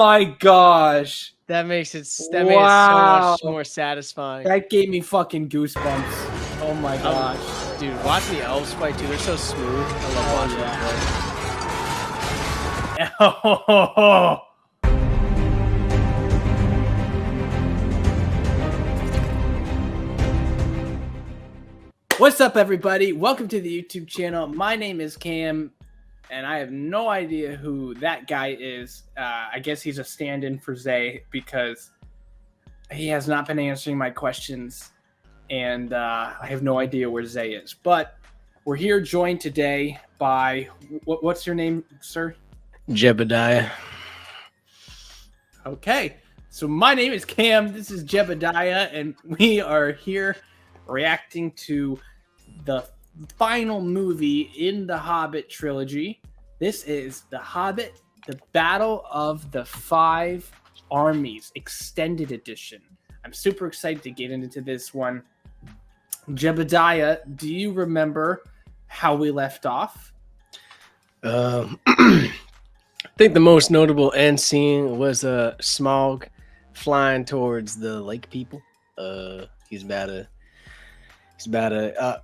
my gosh. That makes it so much more satisfying. That gave me fucking goosebumps. Oh my gosh. Dude, watching the elves fight too, they're so smooth. I love watching them play. What's up, everybody? Welcome to the YouTube channel. My name is Cam, and I have no idea who that guy is. I guess he's a stand-in for Zay because he has not been answering my questions, and I have no idea where Zay is. But we're here joined today by, what's your name, sir? Jebediah. Okay, so my name is Cam. This is Jebediah, and we are here reacting to the final movie in the Hobbit trilogy. This is The Hobbit, The Battle of the Five Armies Extended Edition. I'm super excited to get into this one. Jebediah, do you remember how we left off? I think the most notable end scene was Smaug flying towards the lake people.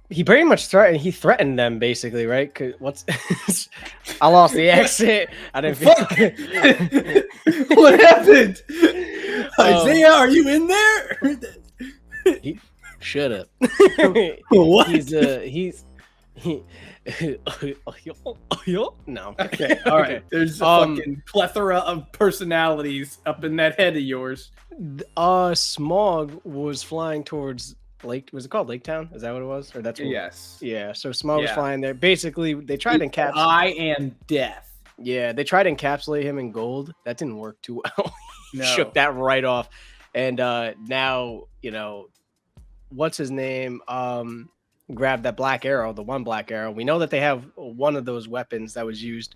He pretty much threatened them basically, right? 'Cause I lost the accent. I didn't What happened? Isaiah, are you in there? Shut up. What? No. Okay. All right. There's a fucking plethora of personalities up in that head of yours. Smaug was flying towards Lake. Was it called Lake Town? Is that what it was? Or that's what yes. Yeah. So Smaug was flying there. Basically, they tried to encapsulate. I am death. Yeah, they tried to encapsulate him in gold. That didn't work too well. He No. shook that right off. And now, what's his name? Grabbed that black arrow, the one black arrow. We know that they have one of those weapons that was used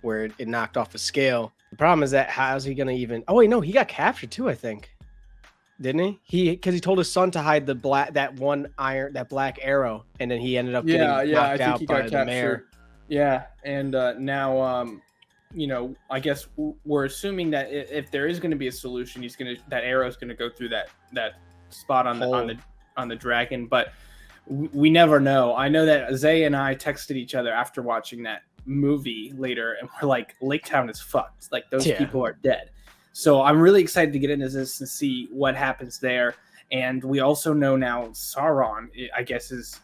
where it knocked off a scale. The problem is that how's he gonna even? Oh wait, no, he got captured too, I think. Didn't he? Because he told his son to hide that black arrow, and then he ended up getting knocked out by the mayor. Yeah, and now I guess we're assuming that if there is going to be a solution, that arrow is going to go through that spot on the dragon, but we never know. I know that Zay and I texted each other after watching that movie later, and we're like, Lake Town is fucked. Like, those people are dead. So I'm really excited to get into this and see what happens there. And we also know now Sauron, I guess, is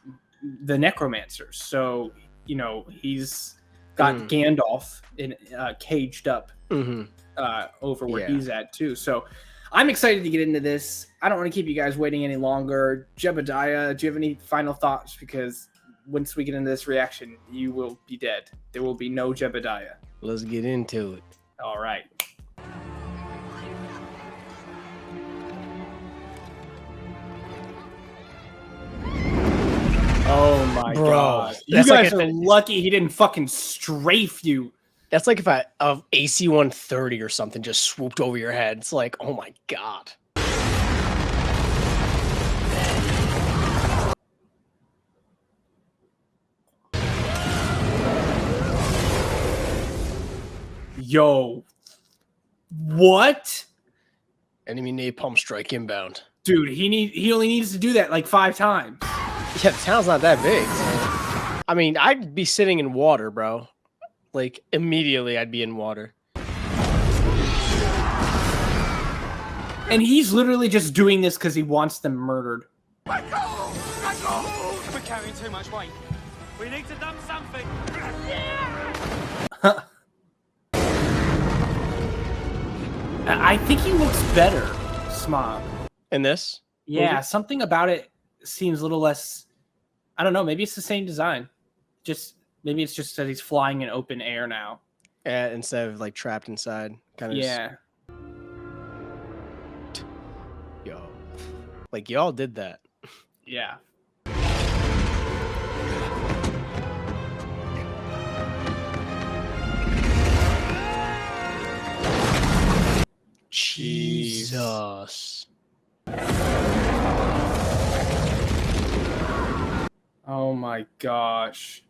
the necromancer. So, he's got Gandalf caged up over where he's at too. So I'm excited to get into this. I don't want to keep you guys waiting any longer. Jebediah, do you have any final thoughts? Because once we get into this reaction, you will be dead. There will be no Jebediah. Let's get into it. All right. Oh my god. You guys are lucky he didn't fucking strafe you. That's like if a AC-130 or something just swooped over your head. It's like, oh my god. Yo. What? Enemy napalm strike inbound. Dude, he only needs to do that like 5 times. Yeah, the town's not that big. I mean, I'd be sitting in water, bro. Like, immediately I'd be in water. And he's literally just doing this because he wants them murdered. Let go! Let go! We're carrying too much weight. We need to dump something. I think he looks better, Smaug. In this? Yeah, something about it seems a little less. I don't know. Maybe it's the same design. Maybe it's just that he's flying in open air now. Instead of like trapped inside. Kind of. Yeah. Yo. Like y'all did that. Yeah. Jesus. Oh my gosh.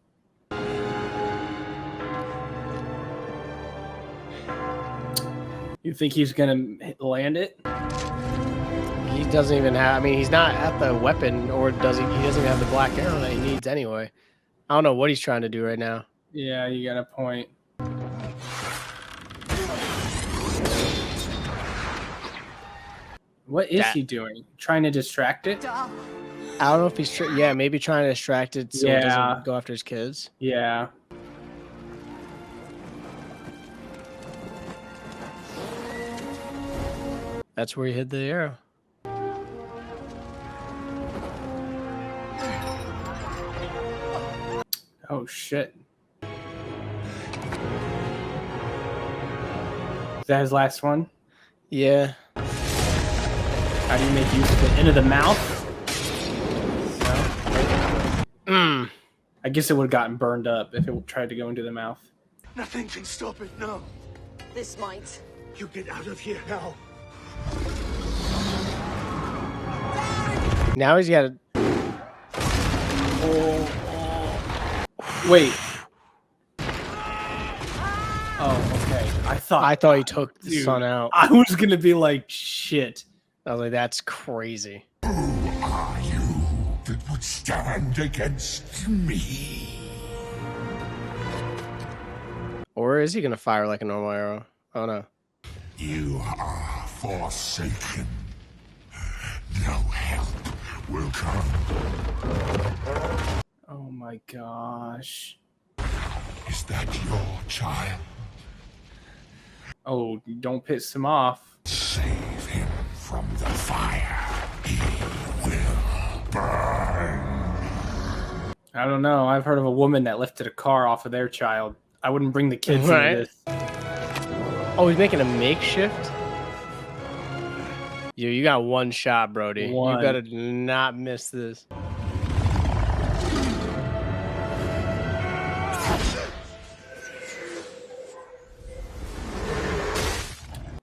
You think he's gonna land it? He doesn't even have. I mean, he's not at the weapon, or does he? He doesn't have the black arrow that he needs anyway. I don't know what he's trying to do right now. Yeah, you got a point. What is he doing? Trying to distract it? I don't know if he's yeah, maybe trying to distract it so it doesn't go after his kids. Yeah. That's where he hid the arrow. Oh shit. Is that his last one? Yeah. How do you make use of it? Into the mouth? Mm. I guess it would have gotten burned up if it tried to go into the mouth. Nothing can stop it, no. This might. You get out of here now. Now he's got to. Wait. Oh, okay. I thought he took the son out. I was gonna be like, shit. I was like, that's crazy. Who are you that would stand against me? Or is he gonna fire like a normal arrow? Oh no. You are forsaken. No help will come. Oh my gosh. Is that your child? Oh, don't piss him off. Save him from the fire. He will burn. I don't know. I've heard of a woman that lifted a car off of their child. I wouldn't bring the kids into this. Oh, he's making a makeshift? You got one shot, Brody. One. You better not miss this.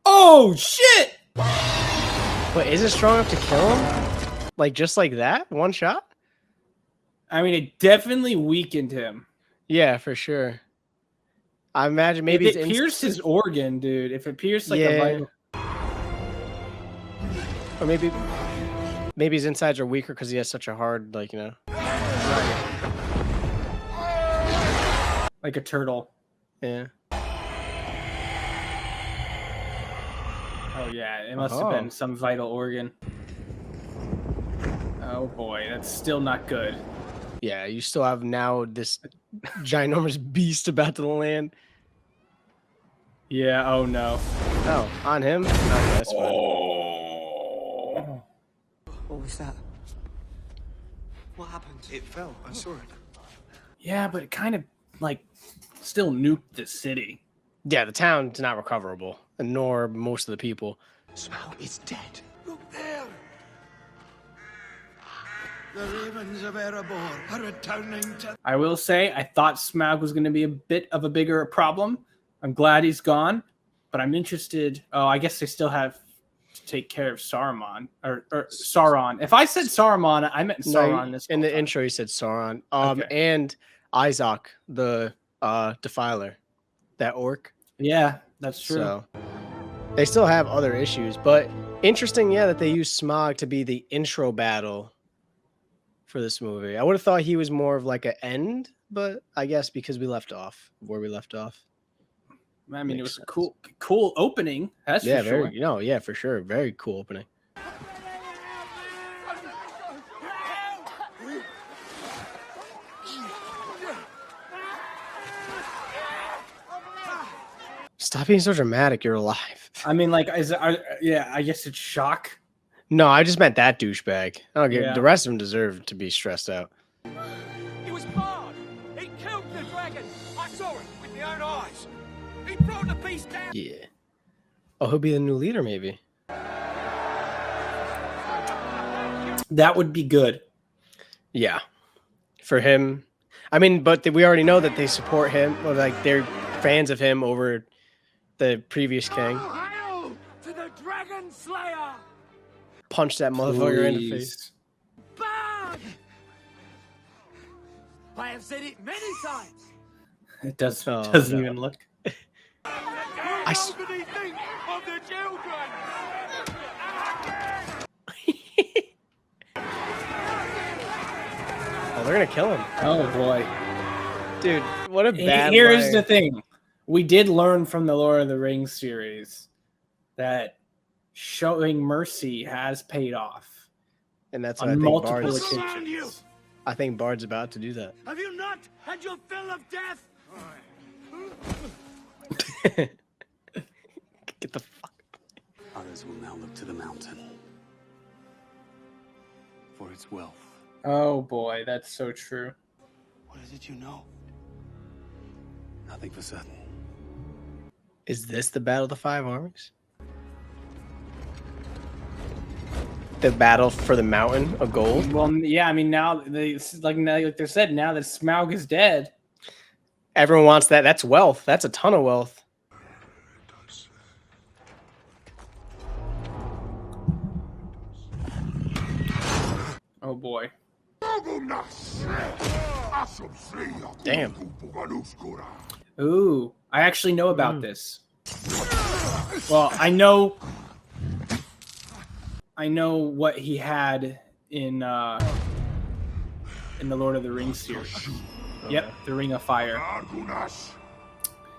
Oh, shit! Wait, is it strong enough to kill him? Like, just like that? One shot? I mean, it definitely weakened him. Yeah, for sure. I imagine maybe if it pierced his organ, dude. If it pierced like a vital... Or maybe his insides are weaker because he has such a hard, like, you know. Like a turtle. Yeah. Oh yeah, it must have been some vital organ. Oh boy, that's still not good. Yeah, you still have now this ginormous beast about to land. Yeah, oh no. Oh, on him? Okay, that's fine. What was that? What happened? It fell. I saw it. Yeah, but it kind of, like, still nuked the city. Yeah, the town's not recoverable, and nor most of the people. Smaug is dead. Look there. The ravens of Erebor are returning to... I will say, I thought Smaug was going to be a bit of a bigger problem. I'm glad he's gone, but I'm interested. Oh, I guess they still have to take care of Saruman or Sauron. If I said Saruman, I meant Sauron. No, in the intro, you said Sauron. And Isaac, the Defiler, that orc. Yeah, that's true. So they still have other issues, but interesting, yeah, that they use Smaug to be the intro battle for this movie. I would have thought he was more of like an end, but I guess because we left off where we left off. I mean, it was a cool opening. That's for sure. Yeah, for sure. Very cool opening. Stop being so dramatic. You're alive. I mean, like, yeah, I guess it's shock. No, I just meant that douchebag. I don't get the rest of them deserve to be stressed out. He was barred. He killed the dragon. I saw it with my own eyes. He brought the beast down. Yeah. Oh, he'll be the new leader, maybe. That would be good. Yeah. For him. I mean, but we already know that they support him, or like they're fans of him over the previous king. Hail to the dragon slayer. Punch that motherfucker in the face. Bad. I have said it many times. It doesn't even look. Nobody think of the children! Oh, they're gonna kill him. Oh boy. Dude, what a bad Here's line. the thing. We did learn from the Lord of the Rings series that showing mercy has paid off And that's what I on think multiple Bard's. occasions. I think Bard's about to do that. Have you not had your fill of death? Get the fuck. Others will now look to the mountain for its wealth. Oh boy, that's so true. What is it you know? Nothing for certain. Is this the Battle of the Five Armies? The battle for the mountain of gold? Well, yeah, I mean now they like they said, now that Smaug is dead. Everyone wants that. That's wealth. That's a ton of wealth. Oh boy. Damn. Ooh, I actually know about this. Well, I know what he had in the Lord of the Rings series. Yep, the Ring of Fire.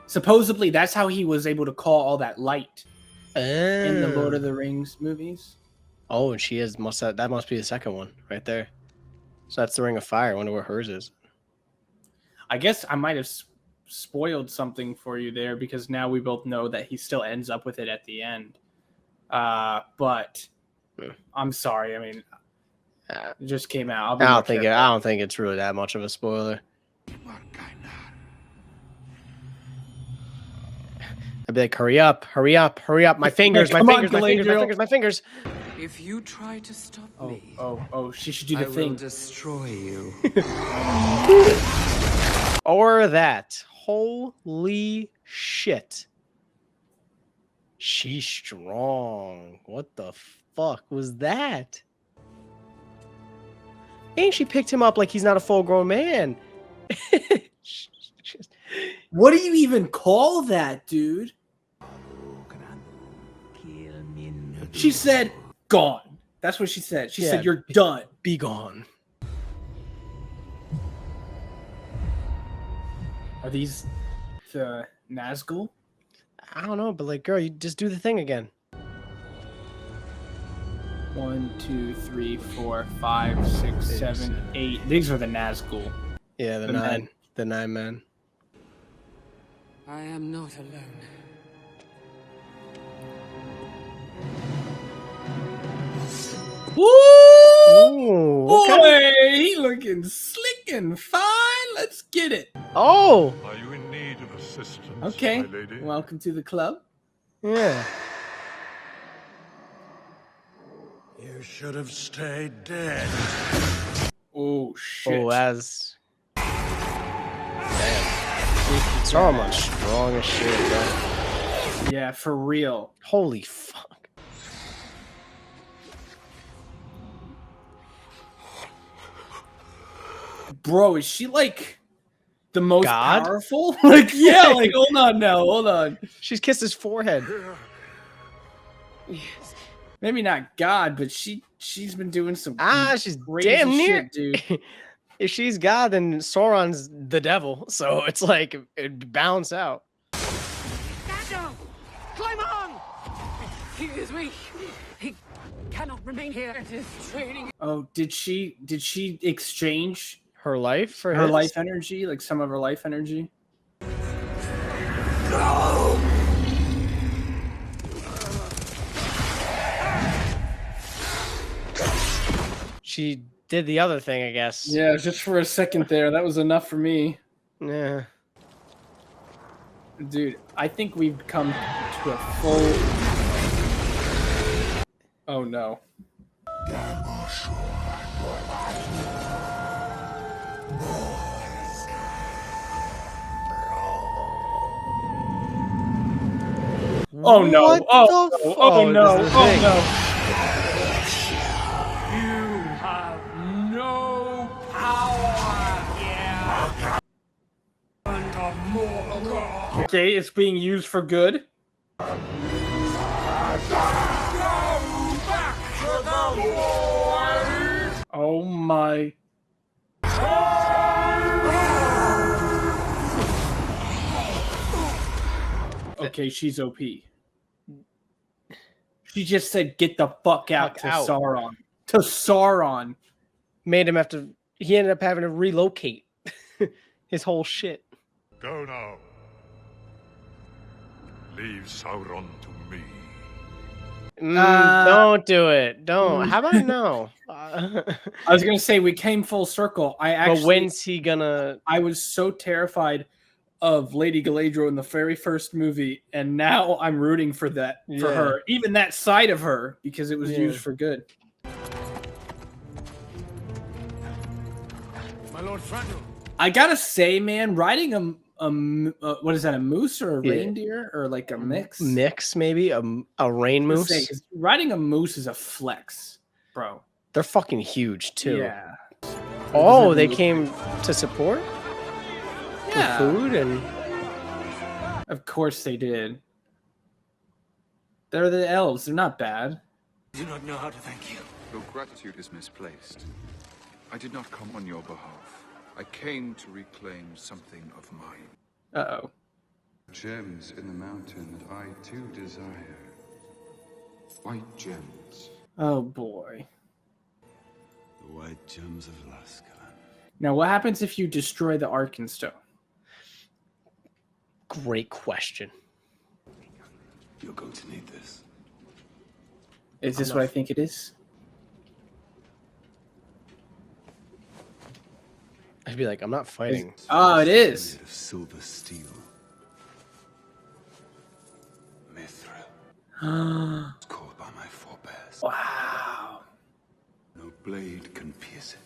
Supposedly, that's how he was able to call all that light in the Lord of the Rings movies. Oh, and she is that must be the second one right there. So that's the Ring of Fire. I wonder where hers is. I guess I might have spoiled something for you there because now we both know that he still ends up with it at the end. But I'm sorry. I mean, it just came out. I don't think it's really that much of a spoiler. I'd be like, hurry up, hurry up, hurry up. My fingers, my Come on, fingers, my fingers, my Galadriel. fingers, my fingers. If you try to stop me, Oh, she should do the I will thing. destroy you. Or that. Holy shit. She's strong. What the fuck was that? And she picked him up like he's not a full-grown man. What do you even call that, dude? She said, gone. That's what she said. She said, you're done. Be gone. Are these the Nazgul? I don't know, but like, girl, you just do the thing again. 1, 2, 3, 4, 5, 6, 7, 8. These are the Nazgul. Yeah, the The nine. men. The 9 men. I am not alone. Woo! Ooh, Boy, okay. he looking slick and fine. Let's get it. Oh, Are you in need of assistance, Okay. my lady? Welcome to the club. yeah. You should have stayed dead. Oh, shit. Oh, as. Damn. Saruman's strong as shit, bro. Yeah, for real. Holy fuck. Bro, is she like the most God? powerful? Like, yeah, like, hold on now. Hold on. She's kissed his forehead. Maybe not God, but she's been doing some She's crazy damn near. shit, dude. If she's God, then Sauron's the devil. So it's like it balance out. Gandalf! Climb on! He is weak. He cannot remain here. It is draining. Oh, did she exchange Her life for her his? life energy, like some of her life energy? She did the other thing, I guess. Yeah, just for a second there. That was enough for me. Yeah. Dude, I think we've come to a full... Oh, no. Oh, no. What Oh, the no. fuck? Oh, no. This is the Oh, thing. no. You have no power here. Son of Morgoth. Okay, it's being used for good. Oh my. Okay, she's OP. She just said, "Get the fuck out to Sauron." To Sauron. Made him have to. He ended up having to relocate his whole shit. Go now. Leave Sauron to me. Don't do it. Don't. How about no? I was gonna say we came full circle. But when's he gonna? I was so terrified of Lady Galadriel in the very first movie, and now I'm rooting for that for her, even that side of her, because it was used for good. My Lord Frandu. I gotta say, man, riding a what is that? A moose or a reindeer or like a mix? Mix maybe a rain moose. Riding a moose is a flex, bro. They're fucking huge too. Yeah. Oh, they came to support. Yeah. Food and. Of course they did. They're the elves. They're not bad. I do not know how to thank you. Your gratitude is misplaced. I did not come on your behalf. I came to reclaim something of mine. Uh-oh. Gems in the mountain that I too desire. White gems. Oh boy. The white gems of Lascaux. Now what happens if you destroy the Arkenstone? Great question. You're going to need this. Is this what I think it is? I'd be like, I'm not fighting. Oh, it is. Made of silver steel. Mithril. It's called by my forebears. Wow. No blade can pierce it.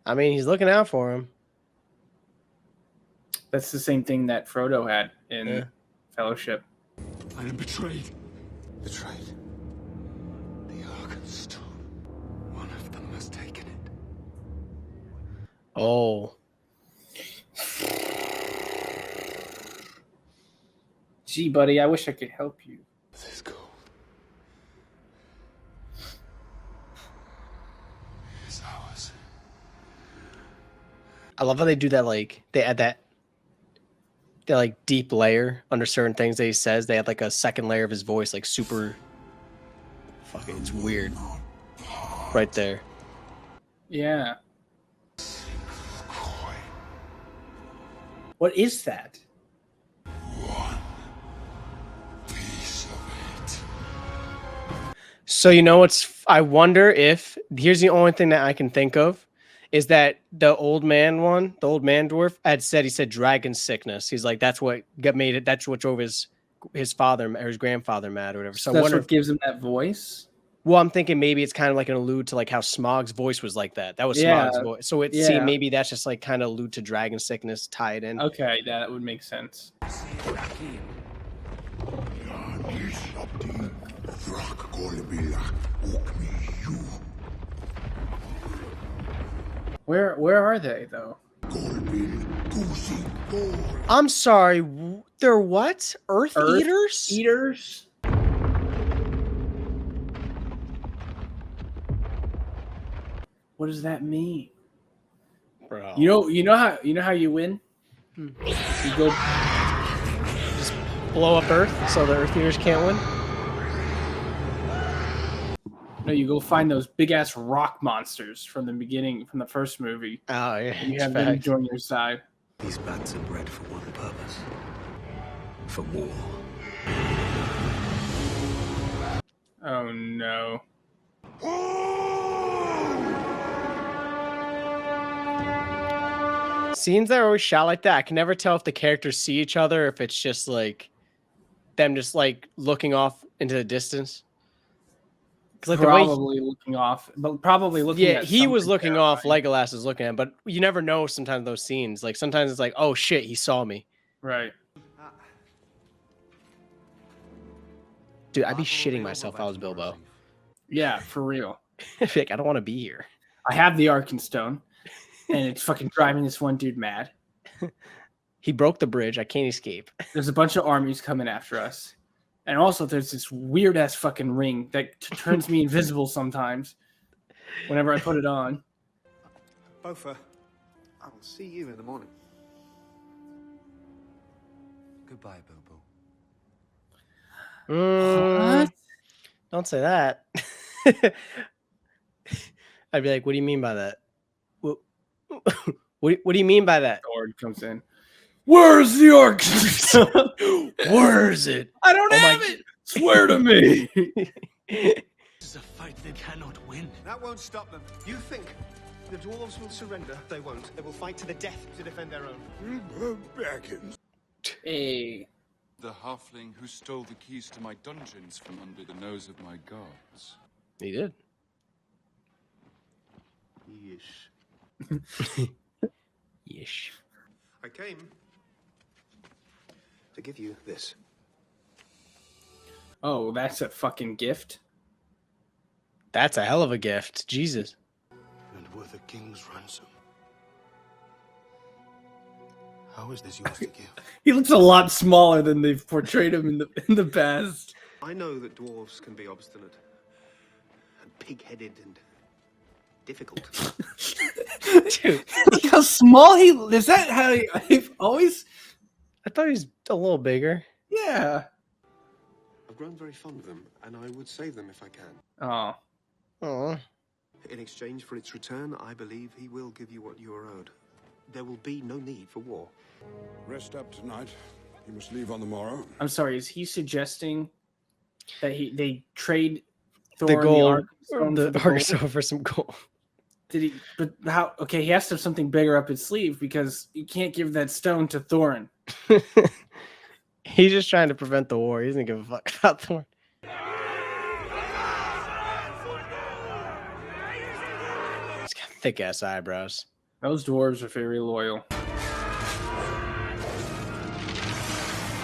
I mean, he's looking out for him. That's the same thing that Frodo had in Fellowship. I am betrayed. Betrayed. The Arkenstone. One of them has taken it. Oh. Gee, buddy, I wish I could help you. This gold is ours. I love how they do that. Like they add that like deep layer under certain things that he says. They add like a second layer of his voice, like super. Fucking, it's weird. Right there. Yeah. What is that? So you know what's? I wonder if here's the only thing that I can think of is that the old man dwarf had said he said dragon sickness. He's like that's what made it. That's what drove his father or his grandfather mad or whatever. So that's I wonder what gives him that voice. Well, I'm thinking maybe it's kind of like an allude to like how Smaug's voice was like that. That was Smaug's voice. So it see maybe that's just like kind of allude to dragon sickness tied in. Okay, that would make sense. Where are they though? I'm sorry, they're what? Earth eaters? Eaters? What does that mean? Bro. You know how you win? You go just blow up Earth so the Earth eaters can't win? No, you go find those big ass rock monsters from the beginning, from the first movie. Oh yeah. You have them join your side. These bats are bred for one purpose. For war. Oh no. Scenes that are always shot like that, I can never tell if the characters see each other, or if it's just like them just like looking off into the distance. Like probably looking off, but probably looking. Yeah, he was looking off. Legolas is looking at him, but you never know. Sometimes those scenes, like sometimes it's like, oh shit, he saw me. Right. Dude, I'd be shitting myself if I was Bilbo. Yeah, for real. Like, I don't want to be here. I have the Arkenstone, and it's fucking driving this one dude mad. He broke the bridge. I can't escape. There's a bunch of armies coming after us. And also there's this weird ass fucking ring that turns me invisible sometimes whenever I put it on. Bofa, I'll see you in the morning. Goodbye, Bilbo. What? Don't say that. I'd be like, what do you mean by that? What do you mean by that? Ord comes in. Where's the orc? Where is it? I don't have it. Swear to me. This is a fight they cannot win. That won't stop them. You think the dwarves will surrender? They won't. They will fight to the death to defend their own. Hey. The halfling who stole the keys to my dungeons from under the nose of my guards. He did. Yeesh. Yeesh. I came to give you this. Oh, that's a fucking gift. That's a hell of a gift. Jesus. And worth a king's ransom. How is this yours to give? He looks a lot smaller than they've portrayed him in the past. I know that dwarves can be obstinate and pig-headed and difficult. Dude, Look how small he is. That how I've always. I thought he was a little bigger. Yeah. I've grown very fond of them, and I would save them if I can. Oh. Oh. In exchange for its return, I believe he will give you what you are owed. There will be no need for war. Rest up tonight. You must leave on the morrow. I'm sorry. Is he suggesting that they trade The Thor gold. the The Arkansas for some gold. Did he? But how? Okay, he has to have something bigger up his sleeve because you can't give that stone to Thorin. He's just trying to prevent the war. He doesn't give a fuck about Thorin. He's got thick ass eyebrows. Those dwarves are very loyal.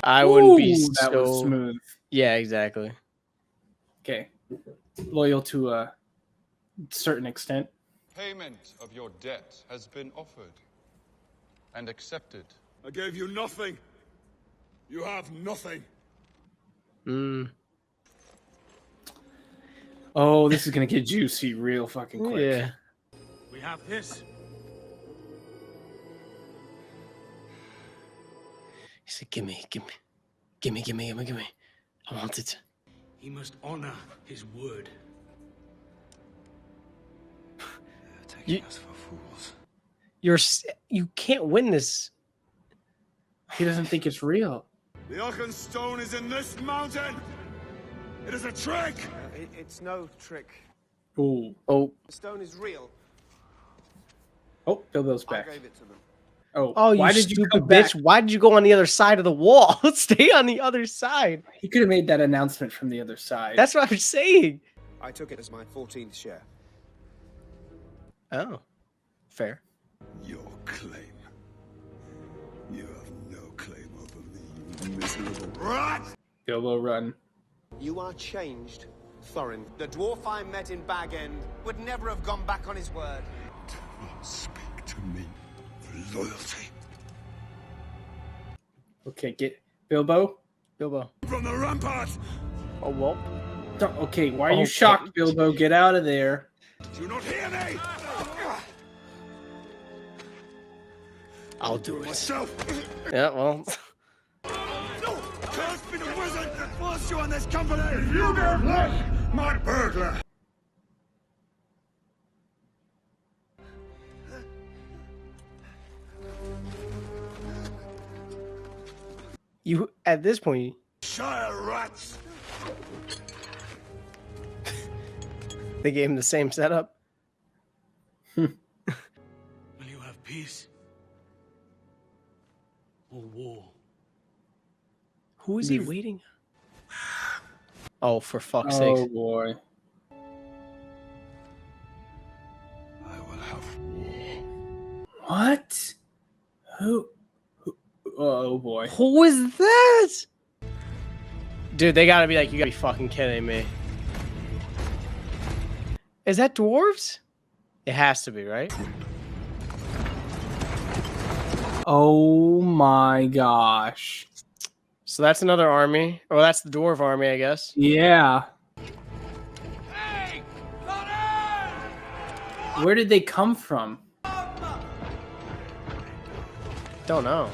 I wouldn't be Ooh, that was so smooth. Yeah, exactly. Okay, loyal to a certain extent. Payment of your debt has been offered and accepted. I gave you nothing. You have nothing. Oh, this is gonna get juicy real fucking quick. Yeah. We have this. He said, give me. I want it. He must honor his word. You- Taking us for fools. You can't win this. He doesn't think it's real. The Arkenstone is in this mountain. It is a trick. It's no trick. Ooh. Oh. The stone is real. Oh, Bilbo's I back. gave it to them. Oh, You why did you stupid come back? bitch? Why did you go on the other side of the wall? Stay on the other side. He could have made that announcement from the other side. That's what I'm saying. I took it as my 14th share. Oh, fair. Your claim. You have no claim over me, you miserable rat. Bilbo, run. You are changed, Thorin. The dwarf I met in Bag End would never have gone back on his word. Do not speak to me of loyalty. Okay, get Bilbo. From the rampart. Oh, well. Okay, why are you Okay. shocked, Bilbo? Get out of there. Do you not hear me? I'll do it. Myself. Yeah, well. Cursed be the wizard that forced you on this company. You don't like my burglar. You, at this point, Shire rats. they gave him the same setup. Will you have peace or war? Who is he waiting? Oh, for fuck's Oh sake. boy. I will have war. What? Who? Oh boy. Who is that? Dude, they gotta be like, you gotta be fucking kidding me. Is that dwarves? It has to be, right? Oh my gosh. So that's another army. Or that's the dwarf army, I guess. Yeah. Hey! LOTR! Where did they come from? Don't know.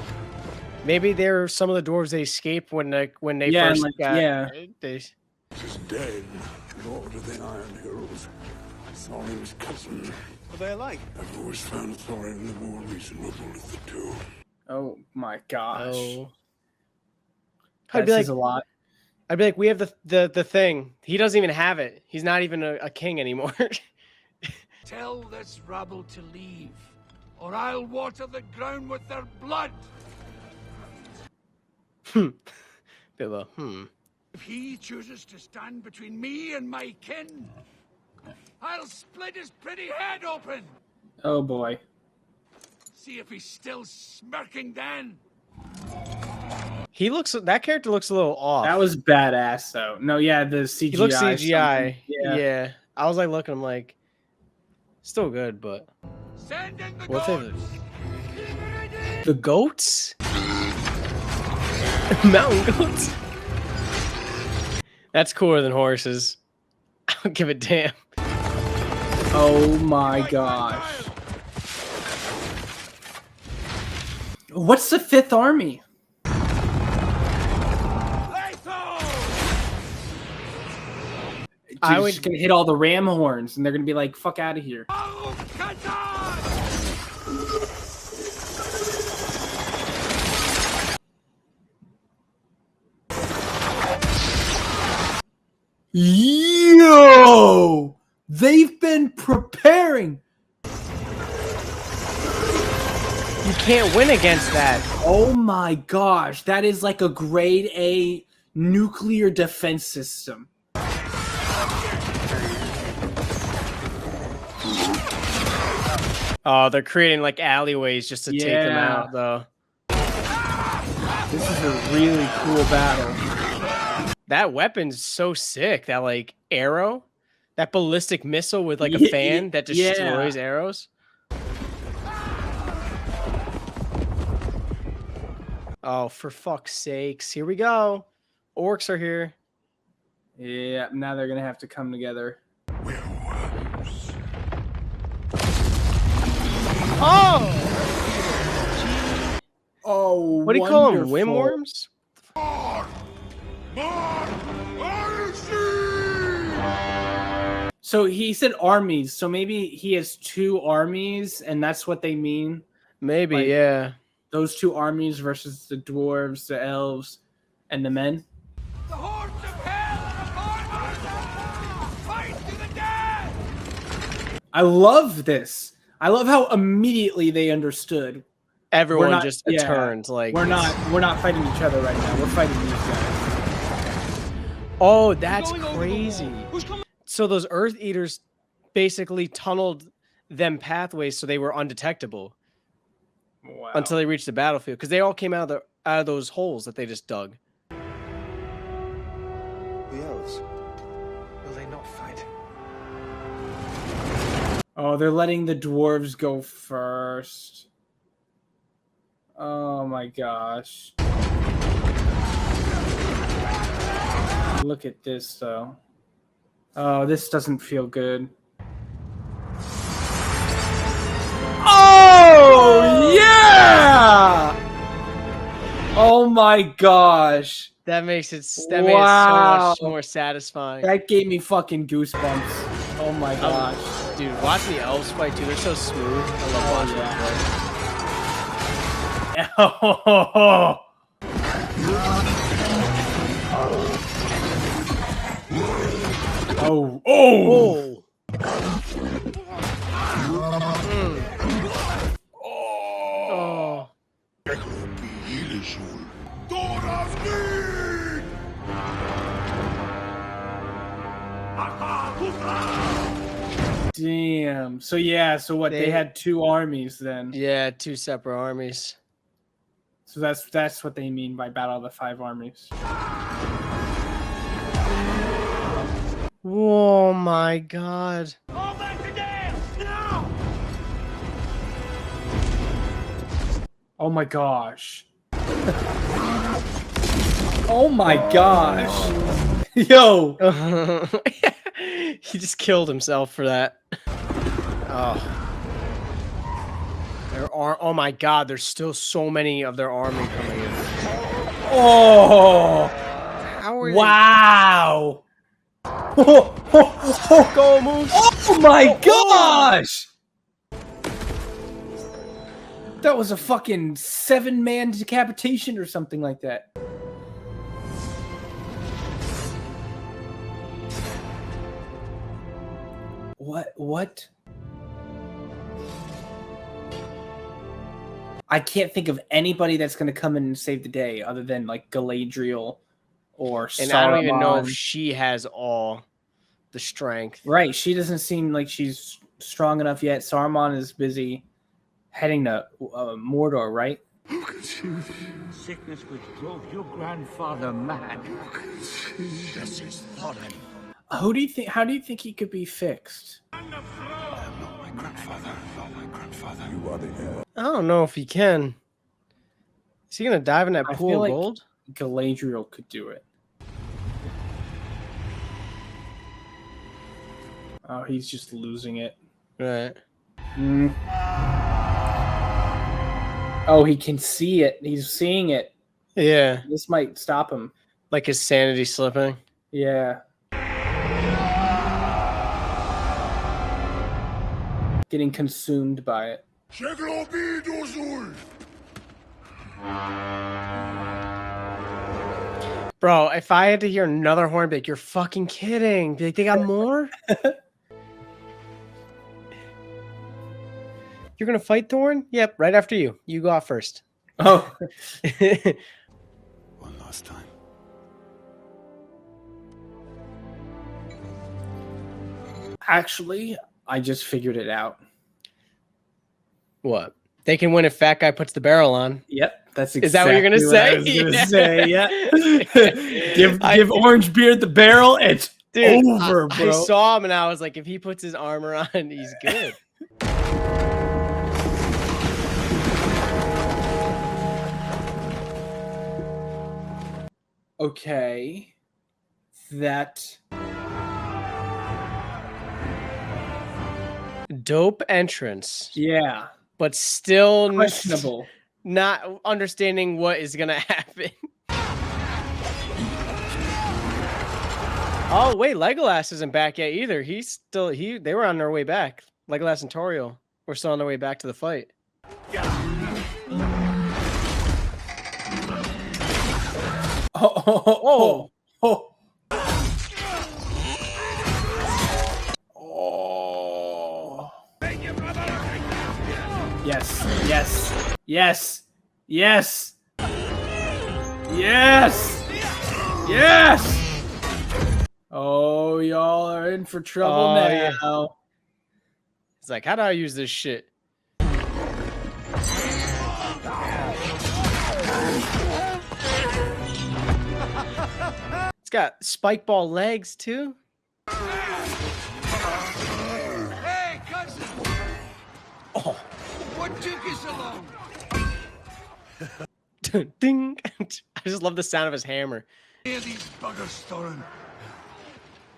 Maybe they're some of the dwarves they escaped when they Yeah, first like, got. yeah. They, Is dead, Lord of the Iron Hills. Thorin's cousin. What are they like? I've always found Thorin the more reasonable of the two. Oh my gosh. oh. That I'd be like, says a lot. I'd be like, we have the thing. He doesn't even have it. He's not even a king anymore. Tell this rabble to leave, or I'll water the ground with their blood. Bilbo. If he chooses to stand between me and my kin, I'll split his pretty head open. Oh boy. See if he's still smirking then. That character looks a little off. That was badass though. No, yeah, the CGI. He looks CGI. Yeah. Yeah. I was like looking, I'm like, still good, but Send in the what's goats. it? The goats? Mountain goats? That's cooler than horses. I don't give a damn. Oh my gosh. What's the Fifth Army? I Dude, would just gonna hit all the ram horns, and they're gonna be like, "Fuck out of here." Yo! They've been preparing. You can't win against that. Oh my gosh, that is like a grade A nuclear defense system. Oh, they're creating like alleyways just to take them out, though. This is a really cool battle. That weapon's so sick. That like arrow, that ballistic missile with like a fan that destroys arrows. Oh, for fuck's sakes. Here we go. Orcs are here. Yeah, now they're gonna have to come together. Oh! Oh, What do you call them? Windworms? So he said armies, so maybe he has two armies, and that's what they mean. Maybe, Like, yeah. Those two armies versus the dwarves, the elves, and the men. The hordes of hell are upon us! Fight to the death! I love this. I love how immediately they understood. Everyone just turned. Like we're not fighting each other right now. We're fighting these guys. Oh, that's crazy. So those Earth Eaters basically tunneled them pathways so they were undetectable. Wow. Until they reached the battlefield, because they all came out of those holes that they just dug. The elves. Will they not fight? Oh, they're letting the dwarves go first. Oh my gosh. Look at this though. Oh, this doesn't feel good. Oh yeah! Oh my gosh. That makes it made it so much more satisfying. That gave me fucking goosebumps. Oh my gosh. Dude, watching the elves fight too, they're so smooth. I love watching them play. Oh. Oh. Oh. Damn. So yeah, so what they had two armies then. Yeah, two separate armies. So that's what they mean by Battle of the Five Armies. Oh my god. All back to Dale! Now! Oh my gosh. Oh my gosh. Yo. He just killed himself for that. Oh. There are. Oh my God! There's still so many of their army coming in. Oh. How are wow. Go move! Oh my gosh. That was a fucking 7-man decapitation or something like that. What? I can't think of anybody that's going to come in and save the day other than like Galadriel or Saruman. And I don't even know if she has all the strength. Right, she doesn't seem like she's strong enough yet. Saruman is busy heading to Mordor, right? Sickness which drove your grandfather mad. This is foreign. Who do you think? How do you think he could be fixed? I am not my grandfather. Not my grandfather. You are the heir. I don't know if he can. Is he gonna dive in that I pool feel of like gold? Galadriel could do it. Oh, he's just losing it. Right. Oh, he can see it. He's seeing it. Yeah. This might stop him. Like his sanity slipping. Yeah. Getting consumed by it. Bro, if I had to hear another horn, be like, you're fucking kidding. Be like, they got more? You're gonna fight Thorn? Yep, right after you. You go off first. Oh. One last time. Actually, I just figured it out. What? They can win if Fat Guy puts the barrel on. Yep, that's exactly. Is that what you're gonna say? I was gonna say, yeah. give Orange Beard the barrel. It's over, bro. I saw him and I was like, if he puts his armor on, he's good. Okay, that Dope entrance. Yeah, but still questionable. Not understanding what is gonna happen. Oh wait, Legolas isn't back yet either. He's still they were on their way back. Legolas and Toriel were still on their way back to the fight. Oh. Yes. Yes. Yes. Yes. Yes. Oh, y'all are in for trouble now. Yeah. It's like, how do I use this shit? It's got spike ball legs too. Hey, cousin! Oh. What took you so long? Ding! I just love the sound of his hammer. Hear these buggers, Thorin.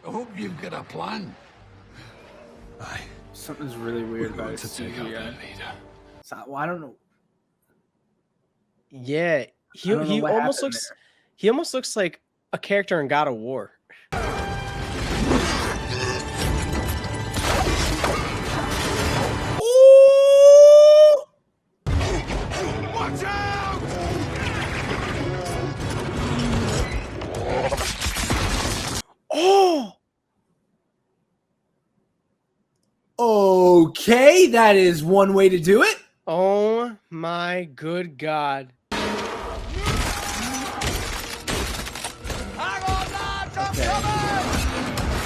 I hope you've got a plan. Something's really weird about his CGI. Well, I don't know. Yeah, he almost looks. There. He almost looks like a character in God of War. Ooh! Watch out! Oh! Okay, that is one way to do it. Oh my good God.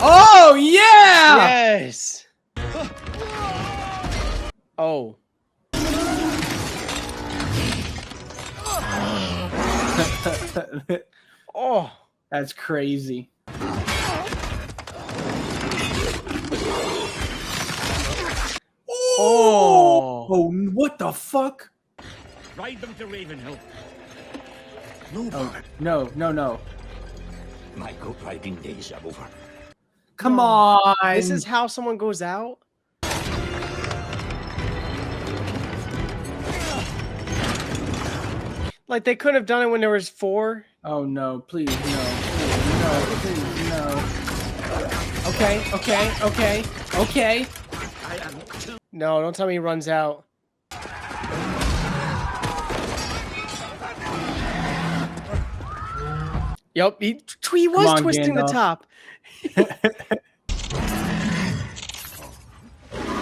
Oh, yeah! Yes! Oh. Oh. That's crazy. Oh. Oh, what the fuck? Ride them to Ravenhill. Oh, no. My goat riding days are over. Come on. This is how someone goes out? Like, they couldn't have done it when there was 4? Oh, no. Please, no. Please, no. Okay. No, don't tell me he runs out. Yep, he was on, twisting Gandalf. the top.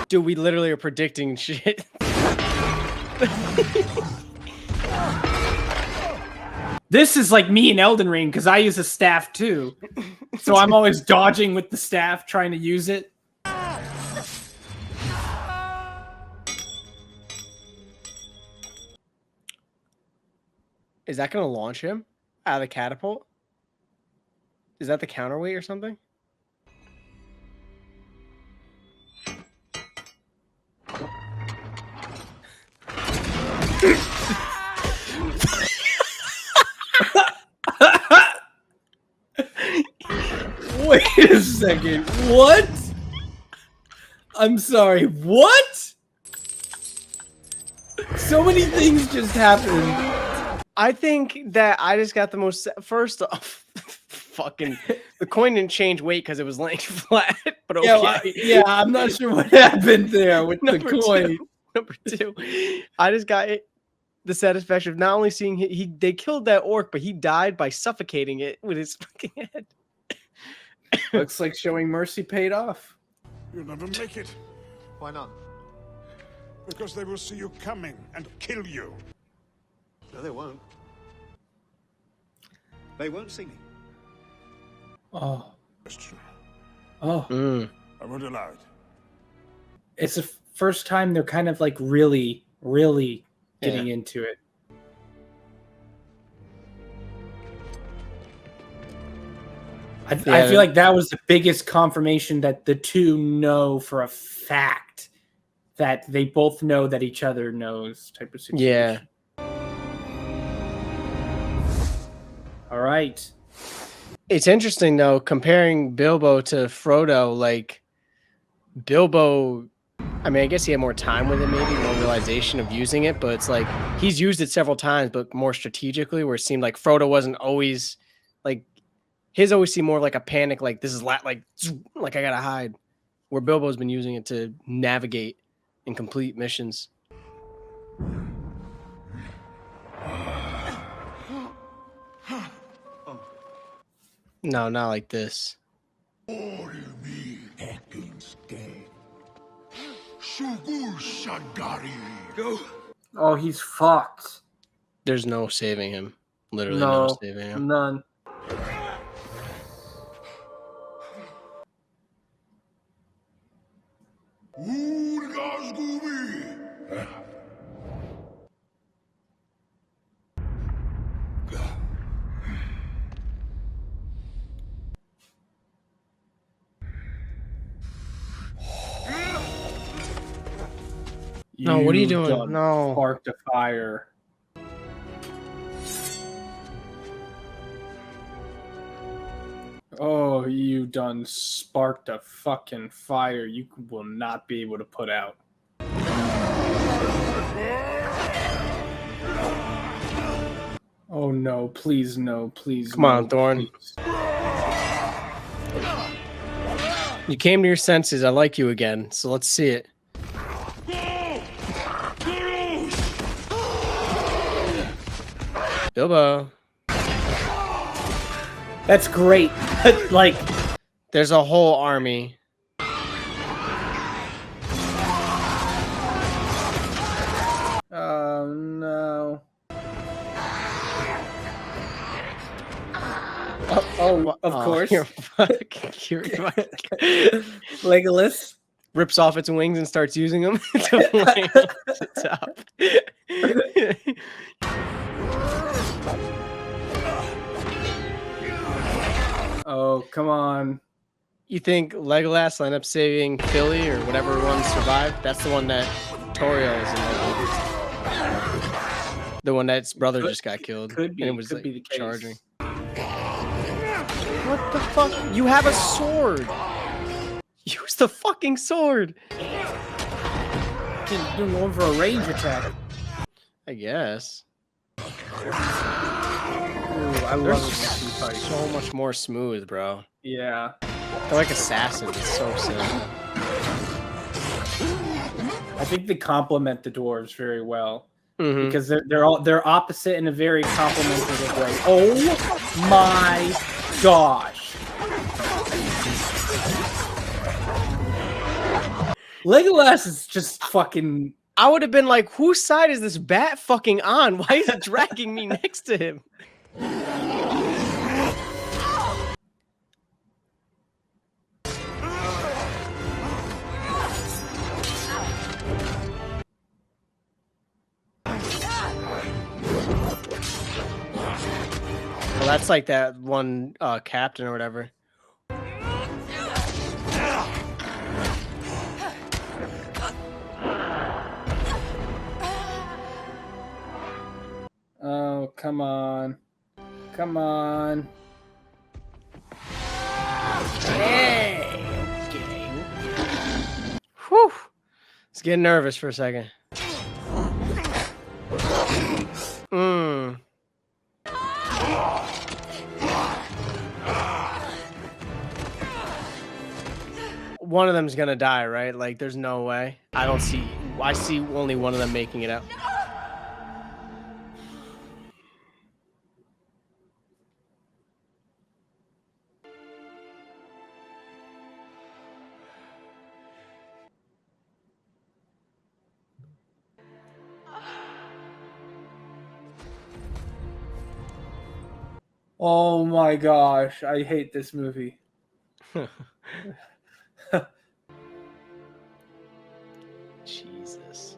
Dude, we literally are predicting shit. This is like me in Elden Ring because I use a staff too. So I'm always dodging with the staff, trying to use it. Is that going to launch him out of the catapult? Is that the counterweight or something? Wait a second. What? I'm sorry. What? So many things just happened. I think that I just got the most. First off, fucking the coin didn't change weight because it was laying flat. But okay. Yeah, I'm not sure what happened there with the coin. Number two, I just got the satisfaction of not only seeing they killed that orc, but he died by suffocating it with his fucking head. Looks like showing mercy paid off. You'll never make it. Why not? Because they will see you coming and kill you. No, they won't. They won't see me. Oh. Question. Oh. I won't allow it. It's the first time they're kind of like really getting into it. I feel like that was the biggest confirmation that the two know for a fact that they both know that each other knows type of situation. Yeah. All right. It's interesting though, comparing Bilbo to Frodo. Like Bilbo, I mean, I guess he had more time with it, maybe more realization of using it, but it's like he's used it several times, but more strategically. Where it seemed like Frodo wasn't always like. His always seemed more like a panic, like this is like I gotta hide. Where Bilbo's been using it to navigate and complete missions. No, not like this. Oh, he's fucked. There's no saving him. Literally no saving him. None. No, what are you doing? No. Sparked a fire. Oh, you done sparked a fucking fire you will not be able to put out. Oh no, please no, please. Come on, Thorn. Please. You came to your senses. I like you again, so let's see it. Bilbo. That's great. Like, there's a whole army. Oh no. Of course. You're Legolas rips off its wings and starts using them to fly up the top. Oh, come on. You think Legolas will end up saving Philly or whatever one survived? That's the one that Toriel is in love The one that's brother just got killed. Could be. And it was could like, be the case. charging. What the fuck? You have a sword. Use the fucking sword. Just doing one for a range attack. I guess. Ooh, I love it. So much more smooth, bro. Yeah. They're like assassins. It's so sick. I think they complement the dwarves very well. Mhm. Because they're opposite in a very complementary way. Oh my gosh. Legolas is just fucking... I would have been like, whose side is this bat fucking on? Why is it dragging me next to him? Well, that's like that one captain or whatever. Oh, come on. Come on. Hey! Whew. Let's get nervous for a second. One of them's gonna die, right? Like, there's no way. I see only one of them making it out. Oh my gosh, I hate this movie. Jesus.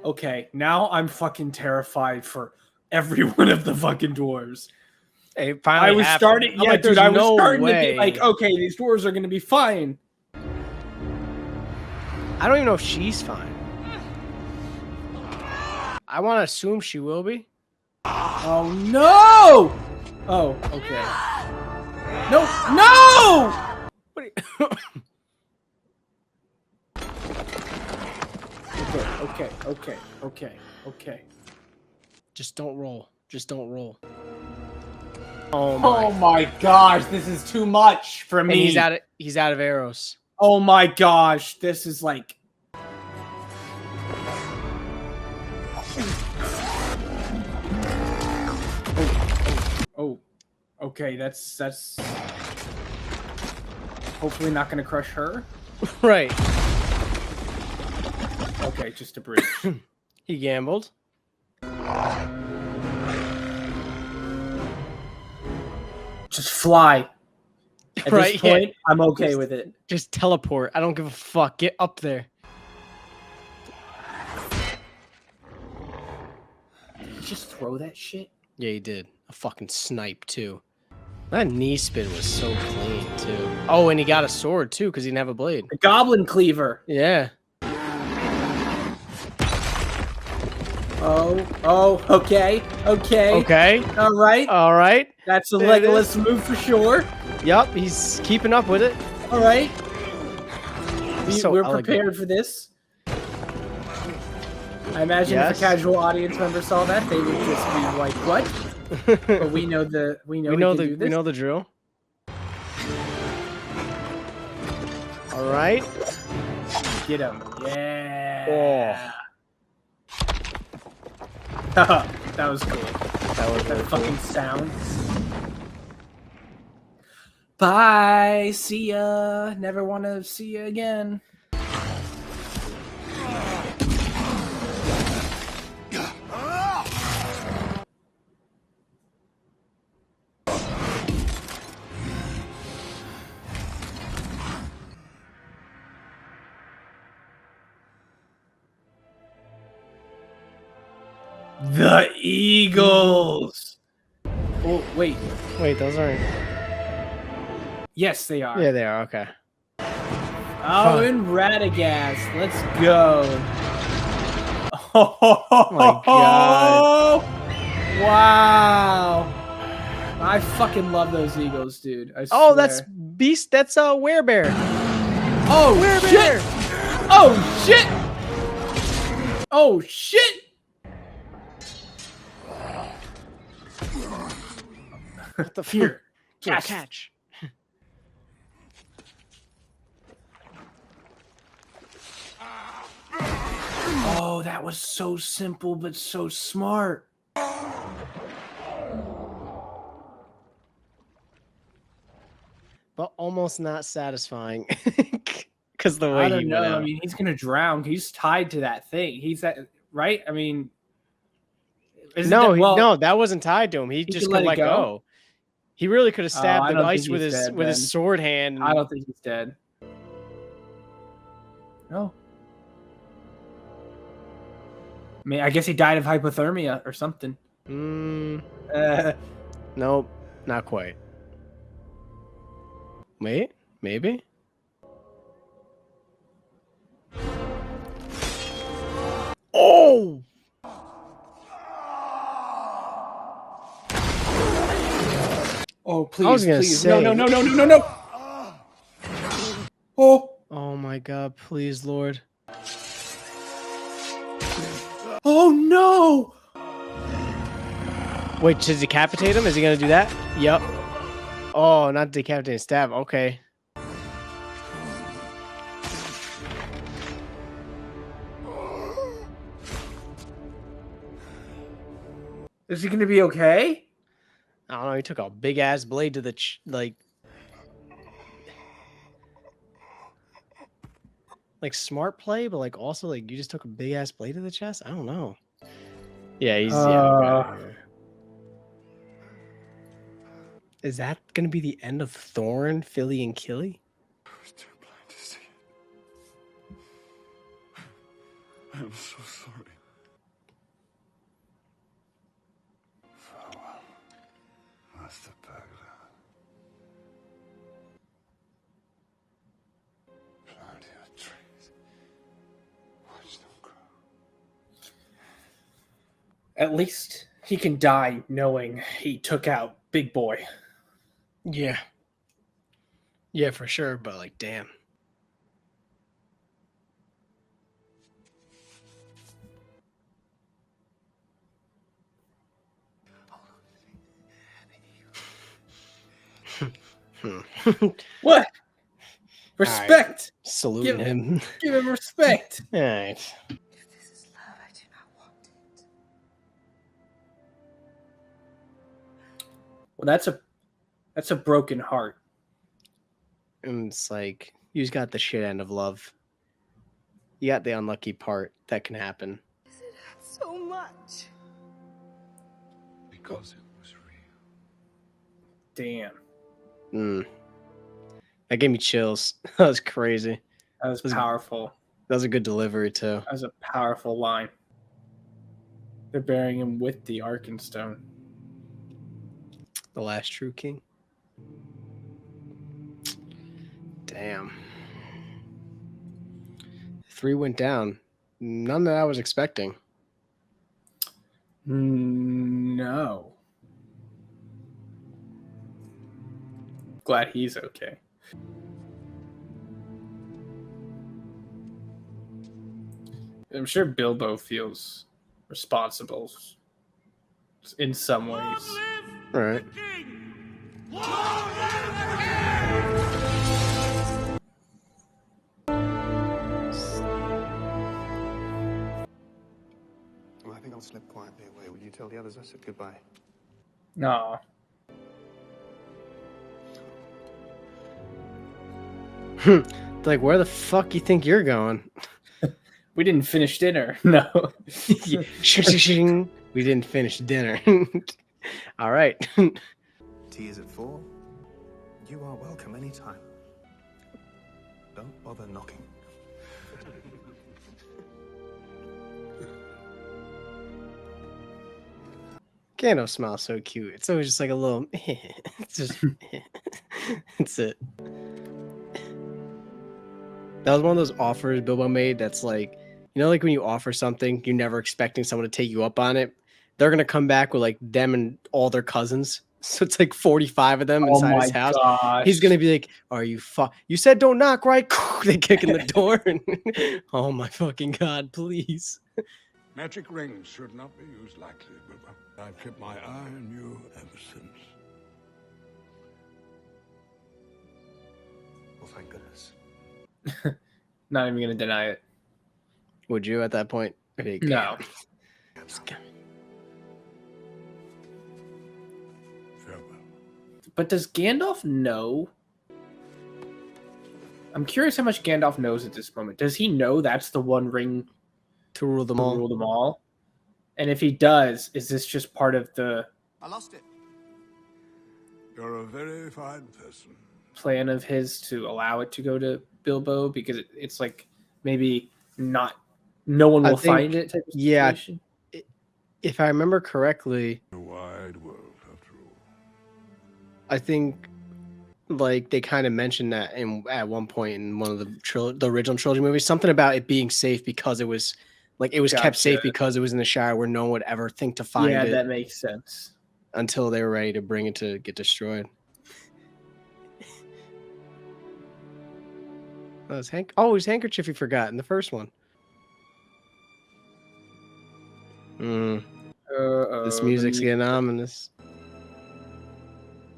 Okay, now I'm fucking terrified for every one of the fucking dwarves. It I was starting, I'm yeah, like, dude, there's I was no starting way. to be like, okay, these dwarves are gonna be fine. I don't even know if she's fine. I want to assume she will be. Oh no! Oh, okay. No, no! What Okay. Just don't roll. Just don't roll. Oh my gosh, this is too much for And me. he's out of arrows. Oh my gosh, this is like... Oh, okay, that's hopefully not gonna crush her. Right. Okay, just a bridge. He gambled. Just fly. At Right, this point, yeah. I'm okay with it. Just teleport. I don't give a fuck. Get up there. Did you just throw that shit? Yeah, he did. A fucking snipe, too. That knee spin was so clean, too. Oh, and he got a sword, too, because he didn't have a blade. The goblin cleaver. Yeah. Oh, okay. Okay. All right. All right. That's a There it Legolas move for sure. Yup, he's keeping up with it. All right. So We're elegant. prepared for this. I imagine Yes. if a casual audience member saw that, they would just be like, "What?" But we know the we know the drill. All right. Get him. Yeah. That was cool. That was That really fucking sound. Bye. See ya. Never want to see you again. The Eagles. Oh, wait. Wait, those aren't. Yes, they are. Yeah, they are. Okay. Oh, and Radagast. Let's go. Oh Oh my God. Wow. I fucking love those eagles, dude. I swear. Oh, that's Beast. That's Werebear. Oh, Werebear. shit. Oh, shit. Oh, shit. What the Here. Here, Catch. catch. Oh, that was so simple, but so smart. But almost not satisfying. Because the I way don't he know. went I out. mean, he's gonna drown. He's tied to that thing. He's that right. I mean, No, that wasn't tied to him. He just could could let it let go? go. He really could have stabbed I the don't ice think with he's his dead, with his then. sword hand. I don't think he's dead. No. I mean, I guess he died of hypothermia or something. Nope, not quite. Wait, maybe. Oh! Oh, please, I was gonna please. say. No. Oh. Oh my God! Please, Lord. Oh no. Wait, to decapitate him? Is he gonna do that? Yep. Oh, not decapitate, stab. Okay. Is he gonna be okay? I don't know. He took a big ass blade to the like smart play, but like also like you just took a big ass blade to the chest. I don't know. Yeah, he's okay. Is that gonna be the end of Thorn, Philly, and Killy? I was too blind to see it. I am so sorry. Farewell, Master Burglar. Plant your trees. Watch them grow. At least he can die knowing he took out Big Boy. Yeah. Yeah, for sure, but like damn. What? Respect. Right. Saluting him. Give him respect. All right. If this is love, I do not want it. Well, that's a broken heart. And it's like you just got the shit end of love. You got the unlucky part that can happen. Does it hurt so much? Because it was real. Damn. That gave me chills. That was crazy. That was powerful. That was a good delivery too. That was a powerful line. They're burying him with the Arkenstone. The last true king. Damn. 3 went down. None that I was expecting. No. Glad he's okay. I'm sure Bilbo feels responsible in some ways. All right. Well, I think I'll slip quietly away. Will you tell the others I said goodbye? No. Like, where the fuck you think you're going? We didn't finish dinner. No. Shing. We didn't finish dinner. All right. Tea is at 4. You are welcome anytime. Don't bother knocking. Gandalf smiles so cute. It's always just like a little. It's just. It's it. That was one of those offers Bilbo made that's like, You know, like when you offer something, you're never expecting someone to take you up on it. They're gonna come back with like them and all their cousins. So it's like 45 of them Oh inside his my house. gosh. He's gonna be like, "Are you You said don't knock, right?" They kick in the door. And oh my fucking god, please. Magic rings should not be used lightly, but I've kept my eye on you ever since. Well, thank goodness. Not even gonna deny it. Would you at that point? No. Farewell. But does Gandalf know? I'm curious how much Gandalf knows at this moment. Does he know that's the one ring To rule them to all. rule them all? And if he does, is this just part of the I lost it. You're a very fine person. plan of his to allow it to go to Bilbo? Because it's like maybe not, no one I will think- find it type of yeah. situation. If I remember correctly, A wide world, after all. I think like they kind of mentioned that at one point in one of the original trilogy movies, something about it being safe because it was like it was kept safe Gotcha. because it was in the Shire where no one would ever think to find Yeah, it that makes sense. until they were ready to bring it to get destroyed. Oh, his handkerchief he forgot in the first one. This music's getting ominous.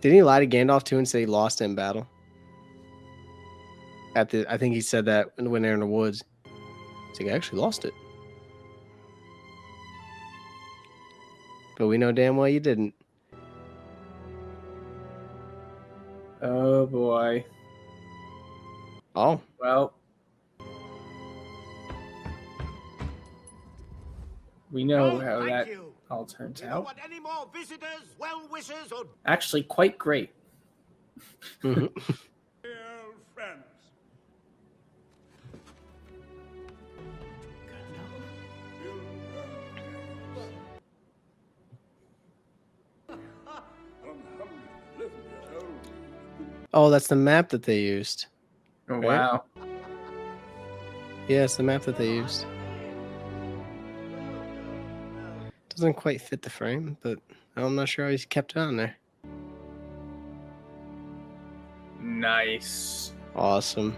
Didn't he lie to Gandalf too and say he lost it in battle? I think he said that when they're in the woods. He's like, I actually lost it. But we know damn well you didn't. Oh boy. Oh. Well, we know how that all turns You out. don't want any more visitors, well-wishers, or Actually, quite great. Dear friends. Oh, that's the map that they used. Oh, Right? wow. Yeah, it's the map that they used. Doesn't quite fit the frame, but I'm not sure how he's kept it on there. Nice. Awesome.